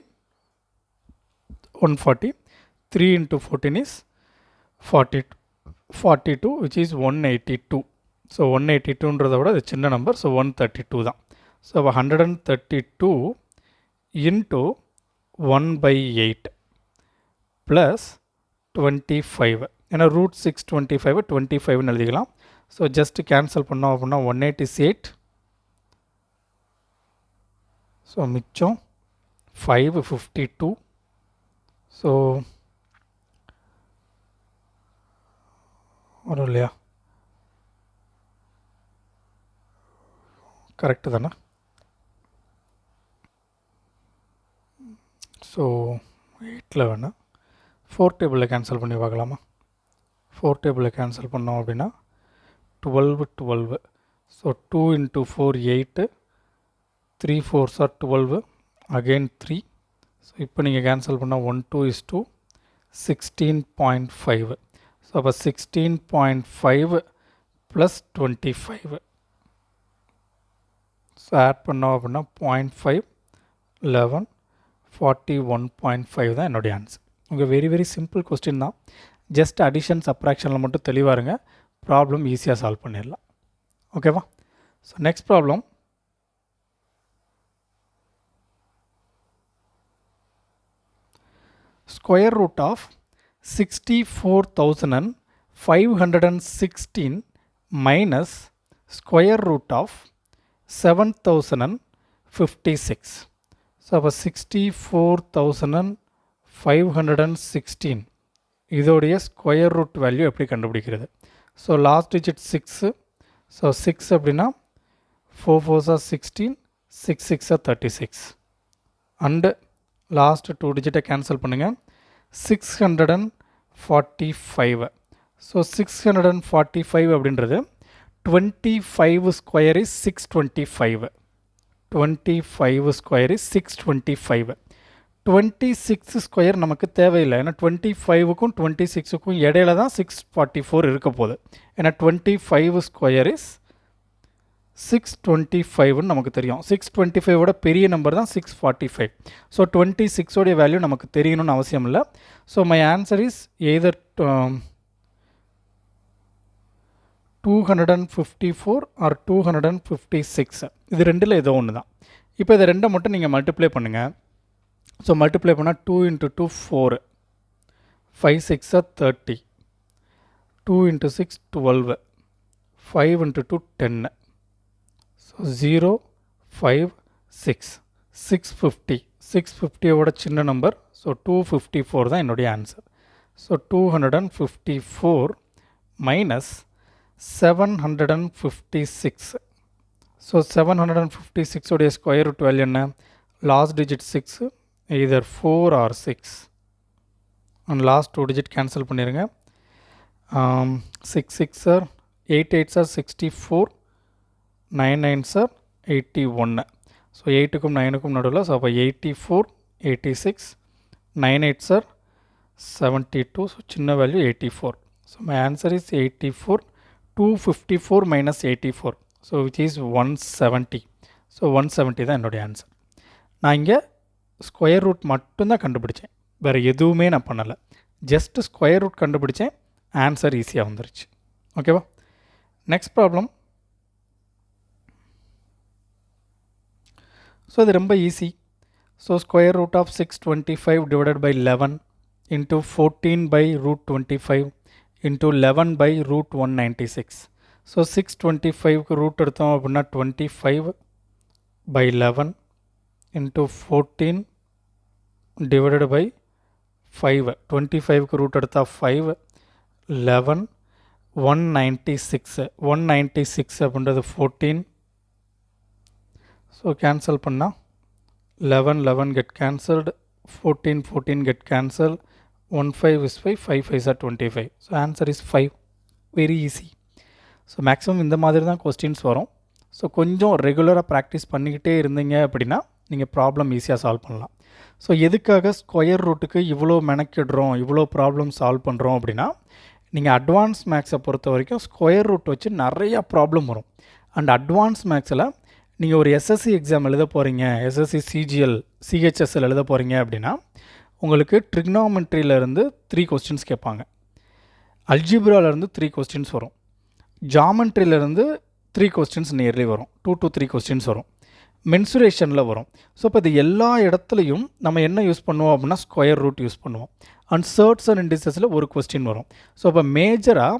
140. 3 into 14 is 42 which is 182. So 182ன்றதை விட அது சின்ன நம்பர். ஸோ 132 தான். ஸோ அப்போ 132 into 1/8 plus 25. ஏன்னா ரூட் 625 25ன்னு எழுதிக்கலாம். ஸோ ஜஸ்ட் கேன்சல் பண்ணோம் அப்படின்னா 188. ஸோ மிச்சம் 552. ஸோ வரும் இல்லையா? கரெக்டு தானே? ஸோ 8ல் வேணால் 4 டேபிளில் கேன்சல் பண்ணி பார்க்கலாமா? 4 டேபிளில் கேன்சல் பண்ணோம் அப்படின்னா 12. So 2 into 4 8. 3 4s are 12. Again 3. So இப்போ நீங்கள் கேன்சல் பண்ணால் 1 2 is 2. 16.5. ஸோ அப்போ 16.5 + 25. ஸோ ஆட் பண்ணோம் அப்படின்னா 0.5 11 41.5 தான் என்னுடைய ஆன்சர். உங்கள் வெரி வெரி சிம்பிள் கொஸ்டின் தான். ஜஸ்ட் அடிஷன் சப்ராக்ஷனில் மட்டும் தெளிவாக இருங்க, ப்ராப்ளம் ஈஸியாக சால்வ் பண்ணிடலாம். ஓகேவா? So next problem, square root of 64,500 516 minus square root of 7056. So, அப்போ 64,516 இதோடைய ஸ்கொயர் ரூட் வேல்யூ எப்படி கண்டுபிடிக்கிறது? So last digit 6. ஸோ 6 அப்படின்னா 4 4s are 16, 6 6 are 36. And last 2 டிஜிட்டை cancel பண்ணுங்கள். 645. ஸோ 645 அப்படின்றது 25 square is 625. 25 square is 625. 26 square நமக்கு தேவையில்லை. ஏன்னா 25க்கும் 26க்கும் இடையில தான் 644 இருக்க போகுது. ஏன்னா 25 ஸ்கொயர் இஸ் 625ன்னு நமக்கு தெரியும். 625ஓட பெரிய நம்பர் தான் 645. ஸோ 26ஓடைய வேல்யூ நமக்கு தெரியணும்னு அவசியம் இல்லை. So my answer is either 254 or 256. இது ரெண்டில் ஏதோ ஒன்று தான். இப்போ இதை ரெண்டை மட்டும் நீங்கள் மல்டிப்ளை பண்ணுங்கள். ஸோ மல்டிப்ளை பண்ணால் 2 into 2 4, 5 6 are 30, 2 into 6 12, 5 into 2 10. So 0 5 6 650. 650ஓட சின்ன நம்பர். ஸோ 254 தான் என்னுடைய ஆன்சர். So 254 minus 756. ஸோ 756 உடைய ஸ்கொயர் ரூட் வேல்யூ என்ன? Last digit 6, either 4 or 6. And last 2 digit cancel பண்ணிடுங்க. 6 6 are 8 8s are 64, 9 9s are 81. So 8க்கும் 9க்கும் நடுவில். So அப்போ 84 86, 9 8s are 72. So சின்ன value 84. So my answer is 84. 254 minus 84. So which is 170. So 170 தான் என்னுடைய answer. நான் இங்கே square root மட்டும்தான் கண்டுபிடிச்சேன், வேறு எதுவுமே நான் பண்ணலை. ஜஸ்ட்டு ஸ்கொயர் ரூட் கண்டுபிடிச்சேன், ஆன்சர் ஈஸியாக வந்துருச்சு. ஓகேவா? Next problem. ஸோ இது ரொம்ப easy. So square root of 625 divided by 11 into 14 by root 25 into 11 by root 196. So 625க்கு ரூட் எடுத்தோம் அப்படின்னா 25 by 11 into 14 divided by 5. 25க்கு root எடுத்தா 5, 11, 196. 196 அப்படின்றது 14. ஸோ கேன்சல் பண்ணால் 11 11 get cancelled, 14 14 get cancelled, 1 5 is 5, 5 5s are 25. So answer is 5. Very easy. So maximum இந்த மாதிரி தான் questions வரும். ஸோ கொஞ்சம் ரெகுலராக ப்ராக்டிஸ் பண்ணிக்கிட்டே இருந்தீங்க அப்படின்னா நீங்கள் ப்ராப்ளம் ஈஸியாக சால்வ் பண்ணலாம். ஸோ எதுக்காக ஸ்கொயர் ரூட்டுக்கு இவ்வளோ மெனக்கிடுறோம், இவ்வளோ ப்ராப்ளம் சால்வ் பண்ணுறோம் அப்படின்னா, நீங்கள் அட்வான்ஸ் மேக்ஸை பொறுத்த வரைக்கும் ஸ்கொயர் ரூட் வச்சு நிறையா ப்ராப்ளம் வரும். அண்ட் அட்வான்ஸ் மேக்ஸில் நீங்கள் ஒரு எஸ்எஸ்சி எக்ஸாம் எழுத போகிறீங்க, எஸ்எஸ்சி சிஜிஎல் சிஹெச்எஸ்எல் எழுத போகிறீங்க அப்படின்னா உங்களுக்கு ட்ரிக்னாமெட்ரியிலேருந்து 3 கொஸ்டின்ஸ் கேட்பாங்க, அல்ஜிப்ராலேருந்து 3 கொஸ்டின்ஸ் வரும், ஜாமெட்ரியிலேருந்து 3 கொஸ்டின்ஸ் நியர்லி வரும், 2 to 3 கொஸ்டின்ஸ் வரும், மென்சுரேஷனில் வரும். ஸோ இப்போ இது எல்லா இடத்துலையும் நம்ம என்ன யூஸ் பண்ணுவோம் அப்படின்னா ஸ்கொயர் ரூட் யூஸ் பண்ணுவோம். அண்ட் சர்ட்ஸ் அண்ட் இண்டிசஸில் ஒரு கொஸ்டின் வரும். ஸோ இப்போ மேஜராக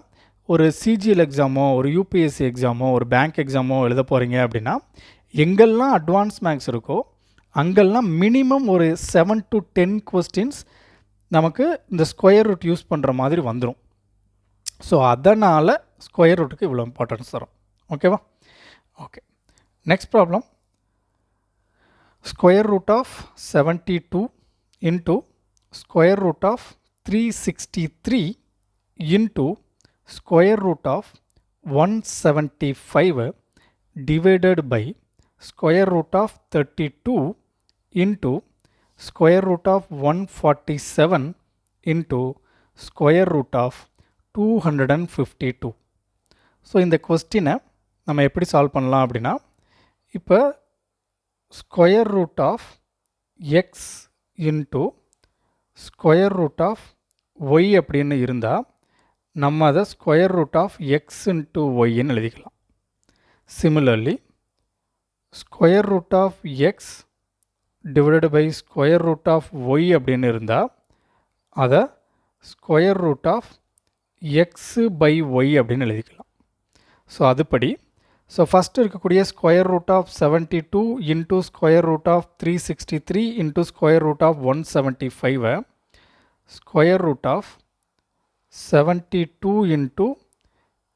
ஒரு சிஜிஎல் எக்ஸாமோ, ஒரு யூபிஎஸ்சி எக்ஸாமோ, ஒரு பேங்க் எக்ஸாமோ எழுத போகிறீங்க அப்படின்னா எங்கெல்லாம் அட்வான்ஸ் மேக்ஸ் இருக்கோ அங்கெல்லாம் மினிமம் ஒரு 7 to 10 கொஸ்டின்ஸ் நமக்கு இந்த ஸ்கொயர் ரூட் யூஸ் பண்ணுற மாதிரி வந்துடும். ஸோ அதனால் ஸ்கொயர் ரூட்டுக்கு இவ்வளோ இம்பார்ட்டன்ஸ் தரும். ஓகேவா? Okay. Next problem. Square root of 72 into square root of 363 into square root of 175 divided by square root of 32 into square root of 147 into square root of 252. So இந்த கொஸ்டினை நம்ம எப்படி solve பண்ணலாம் அப்படின்னா, இப்போ square root of x into square root of y அப்படின்னு இருந்தால் நம்ம அதை square root of x into ஒய்ன்னு எழுதிக்கலாம். Similarly square root of x divided by square root of y அப்படின்னு இருந்தால் அதை square root of x by y அப்படின்னு எழுதிக்கலாம். ஸோ அதுபடி ஸோ ஃபஸ்ட்டு இருக்கக்கூடிய square root of 72 into square root of 363 into square root of 175 square root of 72 into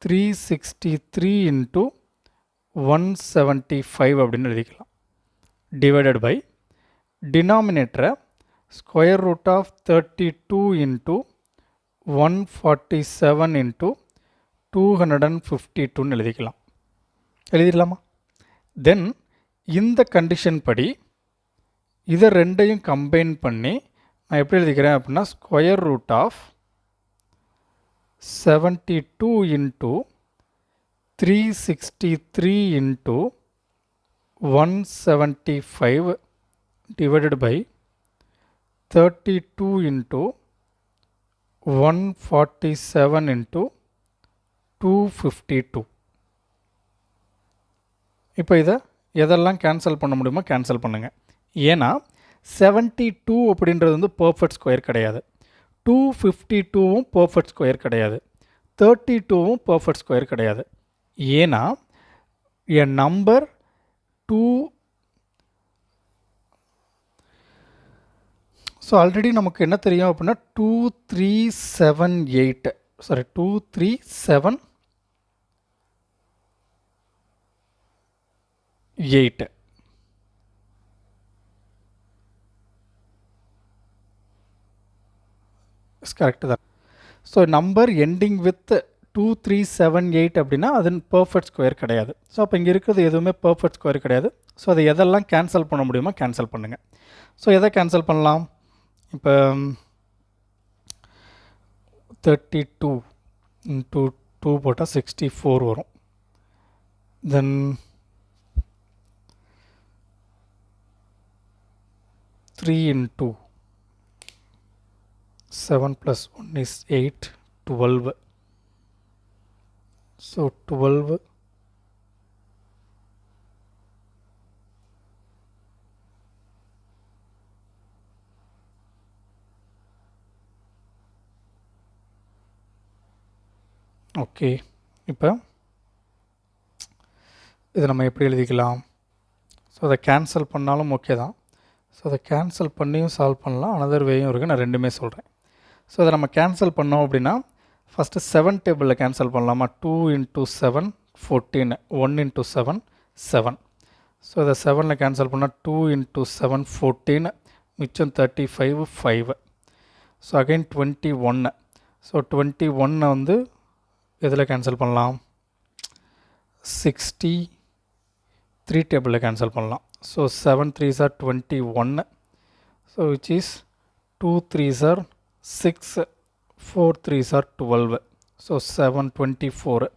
363 into 175 அப்படின்னு எழுதிக்கலாம். Divided by டினாமினேட்டரை square root of 32 into 147 into 252ன்னு எழுதிக்கலாம். எழுதிடலாமா? தென் இந்த கண்டிஷன் படி இதை ரெண்டையும் கம்பைன் பண்ணி நான் எப்படி எழுதிக்கிறேன் அப்படின்னா square root of 72 into 363 into 175 divided by 32 into 147 into 252. இப்போ இதை எதெல்லாம் கேன்சல் பண்ண முடியுமோ கேன்சல் பண்ணுங்கள். ஏன்னா 72 அப்படின்றது வந்து பர்ஃபெக்ட் ஸ்கொயர் கிடையாது, 252வும் பர்ஃபெக்ட் ஸ்கொயர் கிடையாது, 32வும் பர்ஃபெக்ட் ஸ்கொயர் கிடையாது. ஏன்னா a number 2 ஸோ ஆல்ரெடி நமக்கு என்ன தெரியும் அப்படின்னா 2378 சாரி 2378 கரெக்டு தான். ஸோ நம்பர் எண்டிங் வித் 2378 அப்படின்னா அது பர்ஃபெக்ட் ஸ்கொயர் கிடையாது. ஸோ அப்போ இங்கே இருக்கிறது எதுவுமே பர்ஃபெக்ட் ஸ்கொயர் கிடையாது. ஸோ அதை எதெல்லாம் கேன்சல் பண்ண முடியுமோ கேன்சல் பண்ணுங்கள். ஸோ எதை கேன்சல் பண்ணலாம்? இப்போ 32 இன்ட்டு 2 போட்டால் 64 வரும். தென் 3 இன்ட்டு 7 + 1 is 8, 12. So 12 okay. இப்போ இதை நம்ம எப்படி எழுதிக்கலாம்? ஸோ அதை கேன்சல் பண்ணாலும் ஓகே தான். ஸோ அதை கேன்சல் பண்ணியும் சால்வ் பண்ணலாம், அனதர் வேயும் இருக்குது, நான் ரெண்டுமே சொல்கிறேன். ஸோ அதை நம்ம கேன்சல் பண்ணோம் அப்படின்னா ஃபஸ்ட்டு 7 டேபிளில் கேன்சல் பண்ணலாமா? 2 இன்ட்டு 7 14, 1 இன்ட்டு 7 7. ஸோ இதை 7ல் கேன்சல் பண்ணால் 2 இன்ட்டு 7 14, மிச்சம் 35 5. So again 21. ஸோ 21 வந்து எதில் கேன்சல் பண்ணலாம்? 63 டேபிளில் கேன்சல் பண்ணலாம். So 7 3s are 21. So which is 2 3s are 6, 4 3s are 12. So 7 24.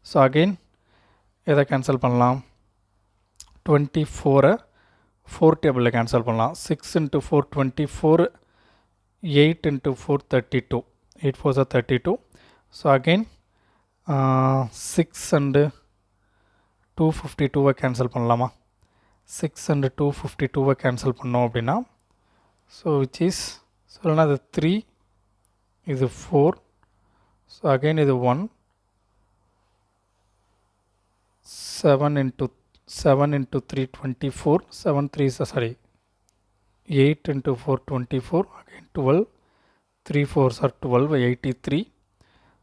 So again எதை கேன்சல் பண்ணலாம்? 24 4 டேபிளில் கேன்சல் பண்ணலாம். 6 into 4 24, 8 into 4 32, 8 4s are 32. So again 6 and 252 cancel பண்ணலாமா? 6 அண்டு 252 கேன்சல் பண்ணோம் அப்படின்னா ஸோ விச் இஸ் சொல்லனா இது 3, இது 4. ஸோ அகெயின் இது 1, 7 into 3 24, 7 3 sorry 8 into 4 24, again 12, 3 4s are 12, 83.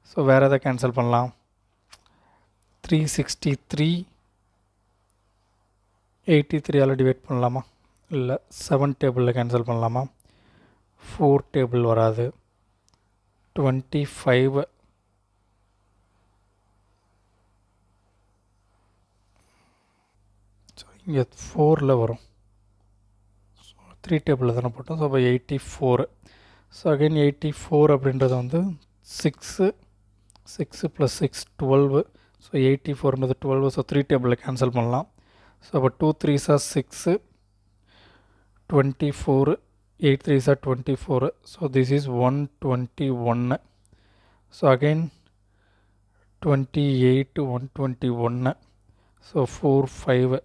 So வேறு எதை கேன்சல் பண்ணலாம்? 363 83ஆல் டிவைட் பண்ணலாமா? இல்லை 7 டேபிளில் கேன்சல் பண்ணலாமா? 4 டேபிள் வராது. 25 ஸோ இங்கே 4ல் வரும். 3 டேபிளில் தானே போட்டோம். ஸோ அப்போ 84. ஸோ அகைன் 84 அப்படின்றது வந்து 6 + 6 12. ஸோ 84ன்றது 12. ஸோ 3 டேபிளில் கேன்சல் பண்ணலாம். ஸோ அப்போ 2 3s are 6, 24, 8 3s are 24. So this is 121. So again 28 121. So 4 5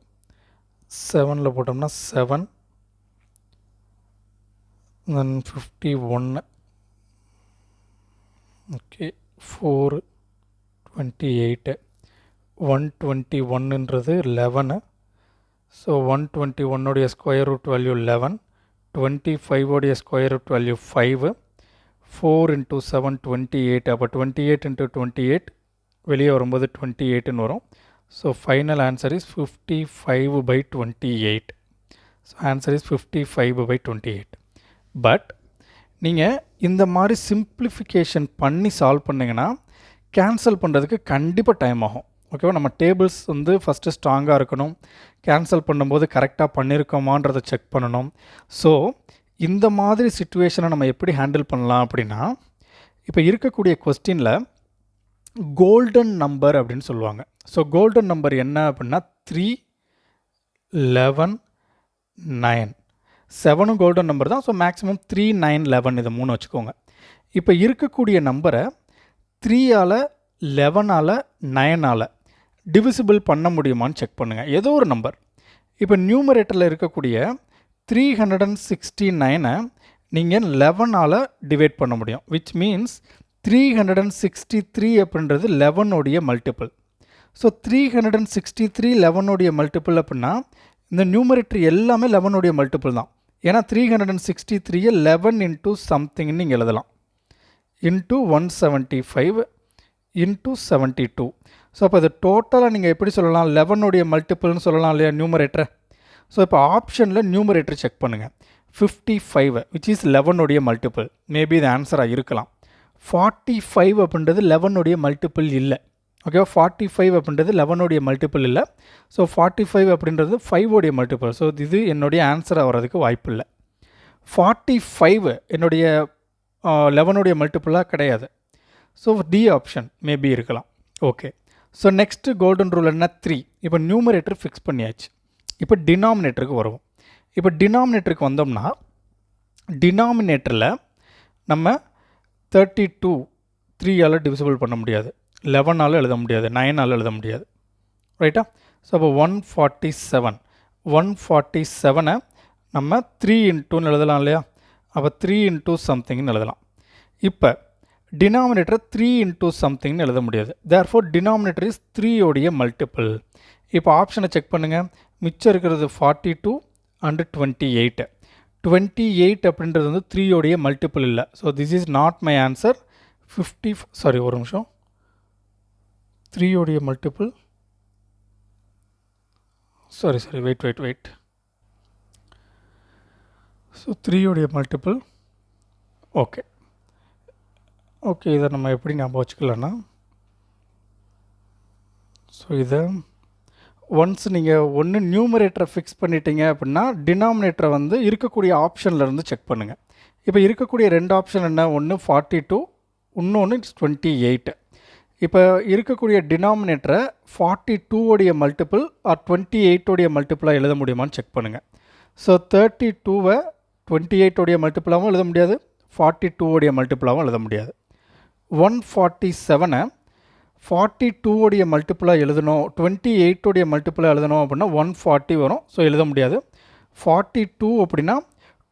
7ல் போட்டோம்னா 7, தென் 51. ஓகே 428 121ன்றது 11. ஸோ 121 உடைய ஸ்கொயர் ரூட் வேல்யூ 11, 25 உடைய ஸ்கொயர் ரூட் வேல்யூ 5, 4 into 7 28. அப்போ 28 into 28 வெளியே வரும்போது 28ன்னு வரும். So final answer is 55/28. So answer is 55/28. But நீங்கள் இந்த மாதிரி சிம்பிளிஃபிகேஷன் பண்ணி சால்வ் பண்ணிங்கன்னா கேன்சல் பண்ணுறதுக்கு கண்டிப்பாக டைம் ஆகும். ஓகேவா? நம்ம டேபிள்ஸ் வந்து ஃபஸ்ட்டு ஸ்ட்ராங்காக இருக்கணும். கேன்சல் பண்ணும்போது கரெக்டாக பண்ணியிருக்கோமான்றதை செக் பண்ணணும். ஸோ இந்த மாதிரி சிச்சுவேஷனை நம்ம எப்படி ஹேண்டில் பண்ணலாம் அப்படின்னா, இப்போ இருக்கக்கூடிய கொஸ்டினில் கோல்டன் நம்பர் அப்படின்னு சொல்லுவாங்க. ஸோ கோல்டன் நம்பர் என்ன அப்படின்னா 3, 11, 9. 7ம் கோல்டன் நம்பர் தான். ஸோ மேக்ஸிமம் 3, 9, 11 இது 3 வச்சுக்கோங்க. இப்போ இருக்கக்கூடிய நம்பரை 3ஆல் 11ஆல் 9ஆல் டிவிசிபிள் பண்ண முடியுமான்னு செக் பண்ணுங்கள். ஏதோ ஒரு நம்பர். இப்போ நியூமரேட்டரில் இருக்கக்கூடிய 369 நீங்கள் 11ஆல் டிவைட் பண்ண முடியும். விச் மீன்ஸ் 363 அப்படின்றது 11உடைய மல்டிபிள். ஸோ 363 11உடைய மல்டிபிள் அப்படின்னா இந்த நியூமரேட்டர் எல்லாமே 11உடைய மல்டிபிள் தான். ஏன்னா 363 11 இன்ட்டு சம்திங்னு நீங்கள் எழுதலாம். Into 175 into 72. ஸோ அப்போ இது டோட்டலாக நீங்கள் எப்படி சொல்லலாம்? 11உடைய மல்டிபிள்னு சொல்லலாம் இல்லையா நியூமரேட்டரை? ஸோ இப்போ ஆப்ஷனில் நியூமரேட்டர் செக் பண்ணுங்கள். 55 விச் இஸ் 11உடைய மல்டிபிள். மேபி இது ஆன்சராக இருக்கலாம். 45 அப்படின்றது 11உடைய மல்டிபிள் இல்லை. ஓகேவா? 45 அப்படின்றது 11உடைய மல்டிபிள் இல்லை. ஸோ 45 அப்படின்றது 5உடைய மல்டிபிள். ஸோ இது என்னுடைய ஆன்சராக வர்றதுக்கு வாய்ப்பு இல்லை. 45 என்னுடைய 11உடைய மல்டிபிளாக கிடையாது. ஸோ டி ஆப்ஷன் மேபி இருக்கலாம். Okay. So next golden rule என்ன? 3. இப்போ நியூமரேட்டர் ஃபிக்ஸ் பண்ணியாச்சு. இப்போ டினாமினேட்டருக்கு வருவோம். இப்போ டினாமினேட்டருக்கு வந்தோம்னா டினாமினேட்டரில் நம்ம 32 3ஆல் டிவிசிபிள் பண்ண முடியாது, 11ஆல் எழுத முடியாது, 9ஆல் எழுத முடியாது. ரைட்டா? ஸோ அப்போ 147 நம்ம 3 இன்ட்டுன்னு எழுதலாம் இல்லையா? அப்போ 3 இன்ட்டு சம்திங்னு எழுதலாம். இப்போ டினாமினேட்டர் 3 இன்ட்டு சம்திங்னு எழுத முடியாது. தேர்ஃபோர் டினாமினேட்டர் இஸ் 3உடைய மல்டிபிள். இப்போ ஆப்ஷனை செக் பண்ணுங்கள். மிச்சம் இருக்கிறது 42 அண்டு 28. 28 அப்படின்றது வந்து 3உடைய மல்டிபிள் இல்லை. So this is not my answer. 50 ஒரு நிமிஷம். 3உடைய மல்டிபிள் வெயிட். ஸோ 3உடைய மல்டிபிள் ஓகே இதை நம்ம எப்படி ஞாபகம் வச்சுக்கலான்னா, ஸோ இதை ஒன்ஸ் நீங்கள் ஒன்று நியூமரேட்டரை ஃபிக்ஸ் பண்ணிட்டீங்க அப்படின்னா டினாமினேட்டரை வந்து இருக்கக்கூடிய ஆப்ஷன்லேருந்து செக் பண்ணுங்கள். இப்போ இருக்கக்கூடிய 2 ஆப்ஷன் என்ன? ஒன்று 42, இன்னொன்று 28. இப்போ இருக்கக்கூடிய டினாமினேட்டரை 42உடைய மல்டிபிள் ஆர் 28உடைய மல்டிபிளாக எழுத முடியுமான்னு செக் பண்ணுங்கள். ஸோ 32வை 28உடைய மல்டிபிளாகவும் எழுத முடியாது, 42உடைய மல்டிபிளாகவும் எழுத முடியாது. 147 42உடைய மல்டிபிளாக எழுதணும், 28உடைய மல்டிபிளாக எழுதணும் அப்படின்னா 140 வரும். ஸோ எழுத முடியாது. 42 அப்படின்னா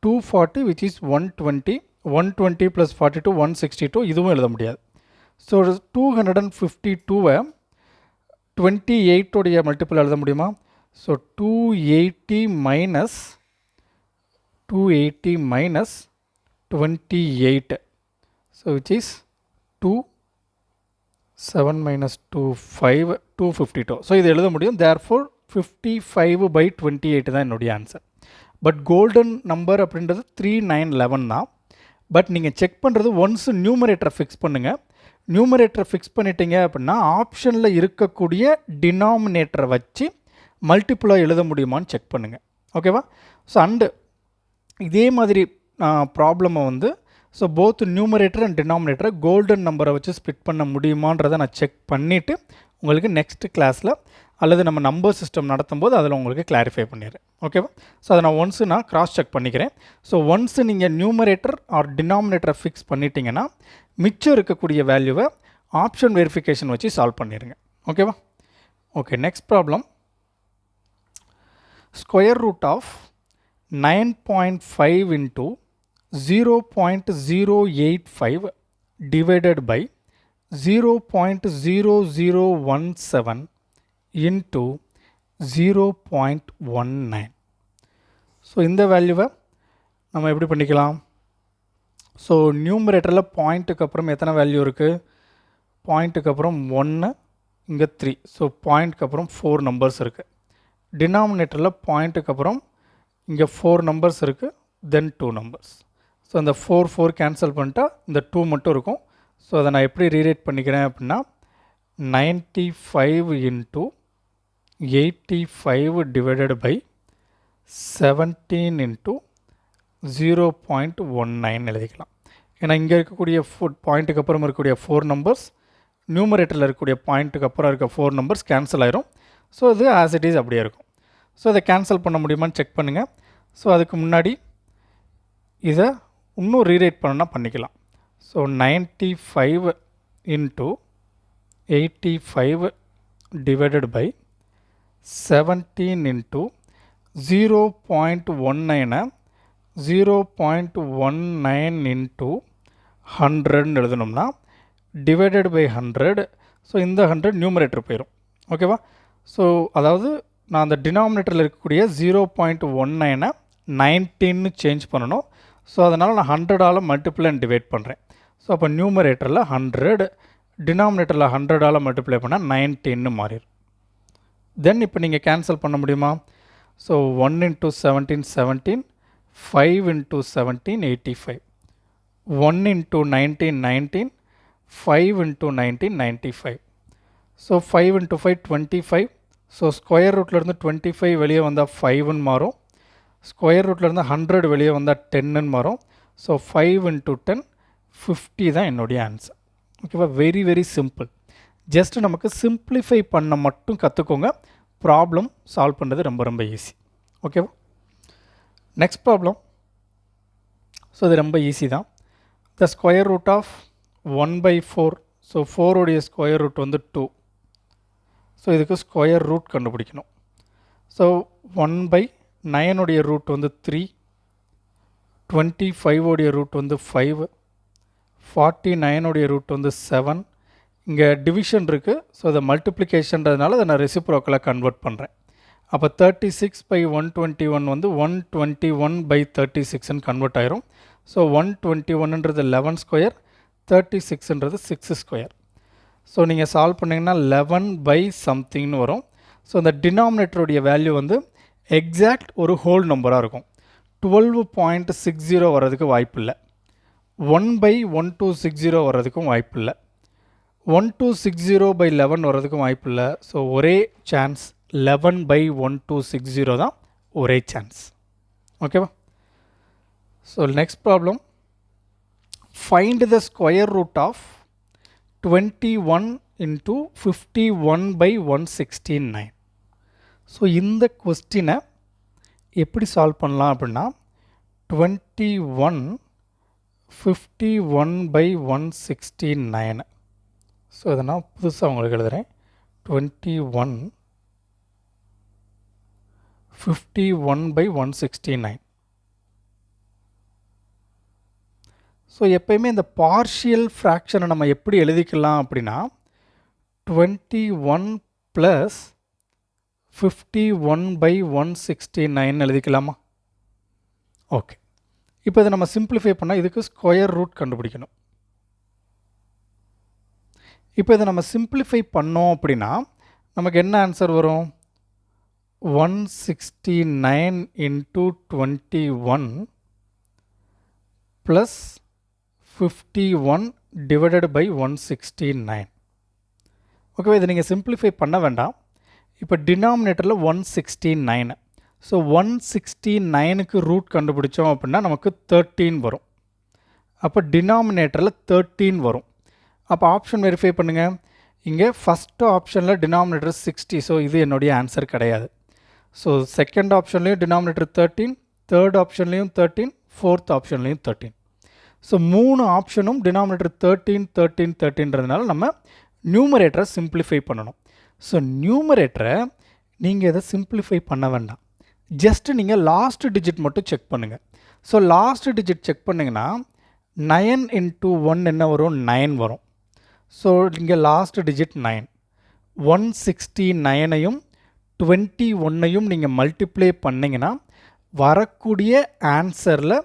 240 விச் இஸ் 120. 120 + 42 162. இதுவும் எழுத முடியாது. ஸோ 252வை 28உடைய மல்டிபிள் எழுத முடியுமா? So 280 minus 28. So which is 2 7 minus 2 5 252. So இது எழுத முடியும். தேர்ஃபோர் 55/28 தான் என்னுடைய ஆன்சர். பட் கோல்டன் நம்பர் அப்படின்றது 3, 9, 11 தான். பட் நீங்கள் செக் பண்ணுறது ஒன்ஸ் நியூமரேட்டரை ஃபிக்ஸ் பண்ணுங்கள். நியூமரேட்டரை ஃபிக்ஸ் பண்ணிட்டீங்க அப்படின்னா ஆப்ஷனில் இருக்கக்கூடிய டினாமினேட்டரை வச்சு மல்டிப்புளாக எழுத முடியுமான்னு செக் பண்ணுங்கள். ஓகேவா? ஸோ அண்டு இதே மாதிரி ப்ராப்ளமை வந்து ஸோ போத் நியூமரேட்டர் அண்ட் டினாமினேட்டரை கோல்டன் நம்பரை வச்சு ஸ்ப்ளிட் பண்ண முடியுமான்றதை நான் செக் பண்ணிவிட்டு உங்களுக்கு நெக்ஸ்ட் கிளாஸில் அல்லது நம்ம நம்பர் சிஸ்டம் நடத்தும் போது அதில் உங்களுக்கு கிளாரிஃபை பண்ணிடுறேன். ஓகேவா? ஸோ அதை நான் கிராஸ் செக் பண்ணிக்கிறேன். ஸோ ஒன்ஸ் நீங்கள் நியூமரேட்டர் ஆர் டினாமினேட்டரை ஃபிக்ஸ் பண்ணிட்டீங்கன்னா மிச்சம் இருக்கக்கூடிய வேல்யூவை ஆப்ஷன் வெரிஃபிகேஷன் வச்சு சால்வ் பண்ணிடுங்க. ஓகேவா? Okay, next problem. Square root of 9.5 into 0.085 divided by 0.0017 into 0.19. So இந்த வேல்யூவை நம்ம எப்படி பண்ணிக்கலாம்? ஸோ நியூமரேட்டரில் பாயிண்ட்டுக்கு அப்புறம் எத்தனை வேல்யூ இருக்குது? பாயிண்ட்டுக்கு அப்புறம் 1, இங்கே 3. ஸோ பாயிண்ட்டுக்கு அப்புறம் 4 நம்பர்ஸ் இருக்குது. டினாமினேட்டரில் பாயிண்ட்டுக்கு அப்புறம் இங்கே 4 நம்பர்ஸ் இருக்குது, தென் 2 நம்பர்ஸ். ஸோ இந்த 4 கேன்சல் பண்ணிட்டா இந்த 2 மட்டும் இருக்கும். ஸோ அதை நான் எப்படி ரீரைட் பண்ணிக்கிறேன் அப்படின்னா 95 into 85 divided by 17 into 0.19 எழுதிக்கலாம். ஏன்னா இங்கே இருக்கக்கூடிய பாயிண்ட்டுக்கு அப்புறம் இருக்கக்கூடிய 4 நம்பர்ஸ் நியூமரேட்டரில் இருக்கக்கூடிய பாயிண்ட்டுக்கு அப்புறம் இருக்க 4 நம்பர்ஸ் கேன்சல் ஆயிரும். ஸோ இது ஆஸ் இட் இஸ் அப்படியே இருக்கும். ஸோ இதை கேன்சல் பண்ண முடியுமான்னு செக் பண்ணுங்கள். ஸோ அதுக்கு முன்னாடி இதை இன்னும் ரீரைட் பண்ணணும்னா பண்ணிக்கலாம். So 95 into 85 divided by 17 into 0.19 0.19 into 100 எழுதணும்னா டிவைடட் பை 100. ஸோ இந்த 100 நியூமரேட்டர் போயிடும். ஓகேவா? ஸோ அதாவது நான் அந்த டினாமினேட்டரில் இருக்கக்கூடிய 0.19 19 சேஞ்ச் பண்ணணும். ஸோ அதனால் நான் 100ஆல் மல்டிப்ளை அண்ட் டிவைட் பண்ணுறேன். ஸோ அப்போ நியூமரேட்டரில் 100, டினாமினேட்டரில் 100ஆல் மல்டிப்ளை பண்ணால் 19 மாறிடும். தென் இப்போ நீங்கள் கேன்சல் பண்ண முடியுமா? So 1 into 17 17, 5 into 17 85, 1 into 19 19, 5 into 19 95. So 5 into 5 25. So square ரூட்லேருந்து 25 வெளியே வந்தால் 5ன்னு மாறும். ஸ்கொயர் ரூட்லேருந்து 100 வெளியே வந்தால் 10ன்னு மாறும். ஸோ 5 into 10 50 தான் என்னுடைய ஆன்சர். ஓகேவா? Very very simple. ஜஸ்ட் நமக்கு சிம்பிளிஃபை பண்ண மட்டும் கற்றுக்கோங்க. ப்ராப்ளம் சால்வ் பண்ணுறது ரொம்ப ரொம்ப ஈஸி. ஓகேவா? Next problem. ஸோ இது ரொம்ப ஈஸி தான். The square root of 1/4. So 4 உடைய ஸ்கொயர் ரூட் வந்து 2. ஸோ இதுக்கு ஸ்கொயர் ரூட் கண்டுபிடிக்கணும். ஸோ 1/9 உடைய ரூட் வந்து 3, 25 உடைய ரூட் வந்து 5, 49 உடைய ரூட் வந்து 7. இங்கே டிவிஷன் இருக்குது. ஸோ அதை மல்டிப்ளிகேஷன்றதுனால அதை நான் ரெசிப்ரோக்கலாக கன்வெர்ட் பண்ணுறேன். அப்போ 36/121 வந்து 121/36ன்னு கன்வெர்ட் ஆயிரும். ஸோ 121ன்றது 11 ஸ்கொயர், 36ன்றது 6 ஸ்கொயர். ஸோ நீங்கள் சால்வ் பண்ணிங்கன்னா 11 somethingனு வரும். ஸோ அந்த டினாமினேட்டருடைய வேல்யூ வந்து எக்ஸாக்ட் ஒரு ஹோல் நம்பராக இருக்கும். 12.60 வர்றதுக்கு வாய்ப்பு இல்லை. 1/1260 வர்றதுக்கும் வாய்ப்பு இல்லை. 1260/11 வர்றதுக்கும் வாய்ப்பு இல்லை. ஸோ ஒரே சான்ஸ் 11/1260 தான் ஒரே சான்ஸ். ஓகேவா? So next problem. Find the square root of 21 into 51/169. So இந்த கொஸ்டினை எப்படி சால்வ் பண்ணலாம் அப்படின்னா 21 51/169. ஸோ இதை நான் புதுசாக உங்களுக்கு எழுதுகிறேன். 21 51/169. ஸோ எப்பயுமே இந்த பார்ஷியல் ஃப்ராக்ஷனை நம்ம எப்படி எழுதிக்கலாம் அப்படின்னா 21 + 51/169 எழுதிக்கலாமா? ஓகே. இப்போ இதை நம்ம சிம்பிளிஃபை பண்ணால் இதுக்கு ஸ்கொயர் ரூட் கண்டுபிடிக்கணும். இப்போ இதை நம்ம சிம்பிளிஃபை பண்ணோம் அப்படின்னா நமக்கு என்ன ஆன்சர் வரும்? 169 into 21 plus 51 divided by 169. Okay, இதை நீங்கள் சிம்பிளிஃபை பண்ண வேண்டாம். இப்போ டினாமினேட்டரில் 169. ஸோ 169க்கு ரூட் கண்டுபிடிச்சோம் அப்படின்னா நமக்கு 13 வரும். அப்போ டினாமினேட்டரில் 13 வரும். அப்போ ஆப்ஷன் வெரிஃபை பண்ணுங்கள். இங்கே ஃபஸ்ட்டு ஆப்ஷனில் டினாமினேட்டர் 60. ஸோ இது என்னுடைய ஆன்சர் கிடையாது. ஸோ செகண்ட் ஆப்ஷன்லேயும் டினாமினேட்டர் 13, தேர்ட் ஆப்ஷன்லேயும் 13, ஃபோர்த் ஆப்ஷன்லேயும் 13. ஸோ 3 ஆப்ஷனும் டினாமினேட்டர் 13 13 13ன்றதுனால நம்ம நியூமரேட்டரை சிம்பிளிஃபை பண்ணணும். ஸோ நியூமரேட்டரை நீங்கள் இதை சிம்பிளிஃபை பண்ண வேண்டாம். ஜஸ்ட்டு நீங்கள் லாஸ்ட் டிஜிட் மட்டும் செக் பண்ணுங்கள். ஸோ லாஸ்ட் டிஜிட் செக் பண்ணிங்கன்னா 9 into 1 என்ன வரும்? 9 வரும். ஸோ இங்கே லாஸ்ட் டிஜிட் 9. 169ஐயும் 21ஐயும் நீங்கள் மல்டிப்ளை பண்ணிங்கன்னா வரக்கூடிய ஆன்சரில்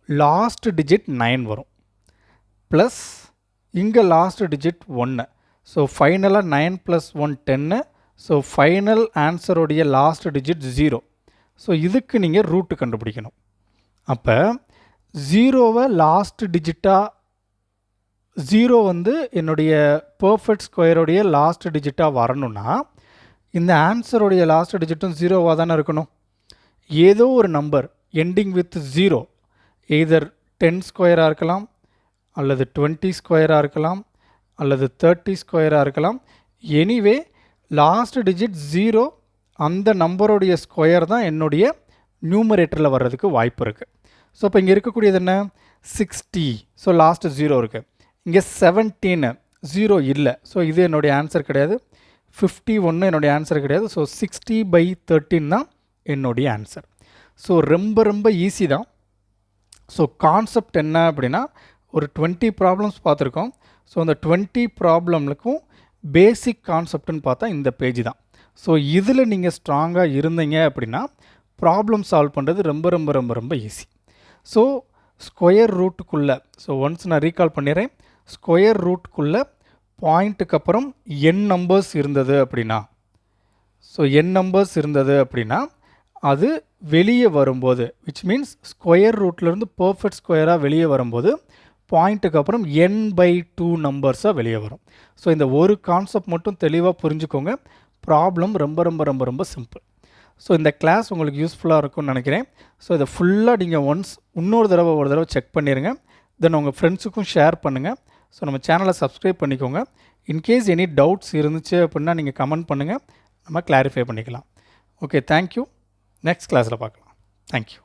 லாஸ்ட் டிஜிட் 9 வரும். ப்ளஸ் இங்கே லாஸ்ட் டிஜிட் 1. ஸோ ஃபைனலாக 9 + 1 10. ஸோ ஃபைனல் ஆன்சருடைய லாஸ்ட் டிஜிட் 0. ஸோ இதுக்கு நீங்கள் ரூட்டு கண்டுபிடிக்கணும். அப்போ 0வை லாஸ்ட் டிஜிட்டாக 0 வந்து என்னுடைய பர்ஃபெக்ட் ஸ்கொயருடைய லாஸ்ட் டிஜிட்டாக வரணும்னா இந்த ஆன்சருடைய லாஸ்ட் டிஜிட்டும் 0வாக தானே இருக்கணும். ஏதோ ஒரு நம்பர் எண்டிங் வித் 0 எய்தர் 10 ஸ்கொயராக இருக்கலாம், அல்லது 20 ஸ்கொயராக இருக்கலாம், அல்லது 30 ஸ்கொயராக இருக்கலாம். எனிவே லாஸ்ட் டிஜிட் 0 அந்த நம்பருடைய ஸ்கொயர் தான் என்னுடைய நியூமரேட்டரில் வர்றதுக்கு வாய்ப்பு இருக்குது. ஸோ இப்போ இங்கே இருக்கக்கூடியது என்ன 60. ஸோ லாஸ்ட் 0 இருக்குது. இங்கே 17 0 இல்லை. ஸோ இது என்னுடைய ஆன்சர் கிடையாது. 51 என்னுடைய ஆன்சர் கிடையாது. ஸோ 60/13 தான் என்னுடைய ஆன்சர். ஸோ ரொம்ப ரொம்ப ஈஸி தான். ஸோ கான்செப்ட் என்ன அப்படின்னா ஒரு 20 ப்ராப்ளம்ஸ் பார்த்துருக்கோம். ஸோ அந்த 20 ப்ராப்ளம்லுக்கும் பேசிக் கான்செப்ட்னு பார்த்தா இந்த பேஜ் தான். ஸோ இதில் நீங்கள் ஸ்ட்ராங்காக இருந்தீங்க அப்படின்னா ப்ராப்ளம் சால்வ் பண்ணுறது ரொம்ப ரொம்ப ரொம்ப ரொம்ப ஈஸி. ஸோ ஸ்கொயர் ரூட்டுக்குள்ளே ஒன்ஸ் நான் ரீகால் பண்ணிடுறேன். ஸ்கொயர் ரூட்டுக்குள்ளே பாயிண்ட்டுக்கு அப்புறம் n நம்பர்ஸ் இருந்தது அப்படின்னா அது வெளியே வரும்போது விச் மீன்ஸ் ஸ்கொயர் ரூட்லேருந்து பர்ஃபெக்ட் ஸ்கொயராக வெளியே வரும்போது பாயிண்ட்டுக்கு அப்புறம் n/2 நம்பர்ஸாக வெளியே வரும். ஸோ இந்த ஒரு கான்செப்ட் மட்டும் தெளிவாக புரிஞ்சுக்கோங்க. ப்ராப்ளம் ரொம்ப ரொம்ப ரொம்ப ரொம்ப சிம்பிள். ஸோ இந்த கிளாஸ் உங்களுக்கு யூஸ்ஃபுல்லாக இருக்கும்னு நினைக்கிறேன். ஸோ இதை ஃபுல்லாக நீங்கள் ஒன்ஸ் ஒரு தடவை செக் பண்ணிடுங்க. தென் உங்கள் ஃப்ரெண்ட்ஸுக்கும் ஷேர் பண்ணுங்கள். ஸோ நம்ம சேனலை சப்ஸ்கிரைப் பண்ணிக்கோங்க. இன்கேஸ் எனி டவுட்ஸ் இருந்துச்சு அப்படின்னா நீங்கள் கமெண்ட் பண்ணுங்கள், நம்ம கிளாரிஃபை பண்ணிக்கலாம். Okay, thank you. நெக்ஸ்ட் கிளாஸில் பார்க்கலாம். தேங்க்யூ.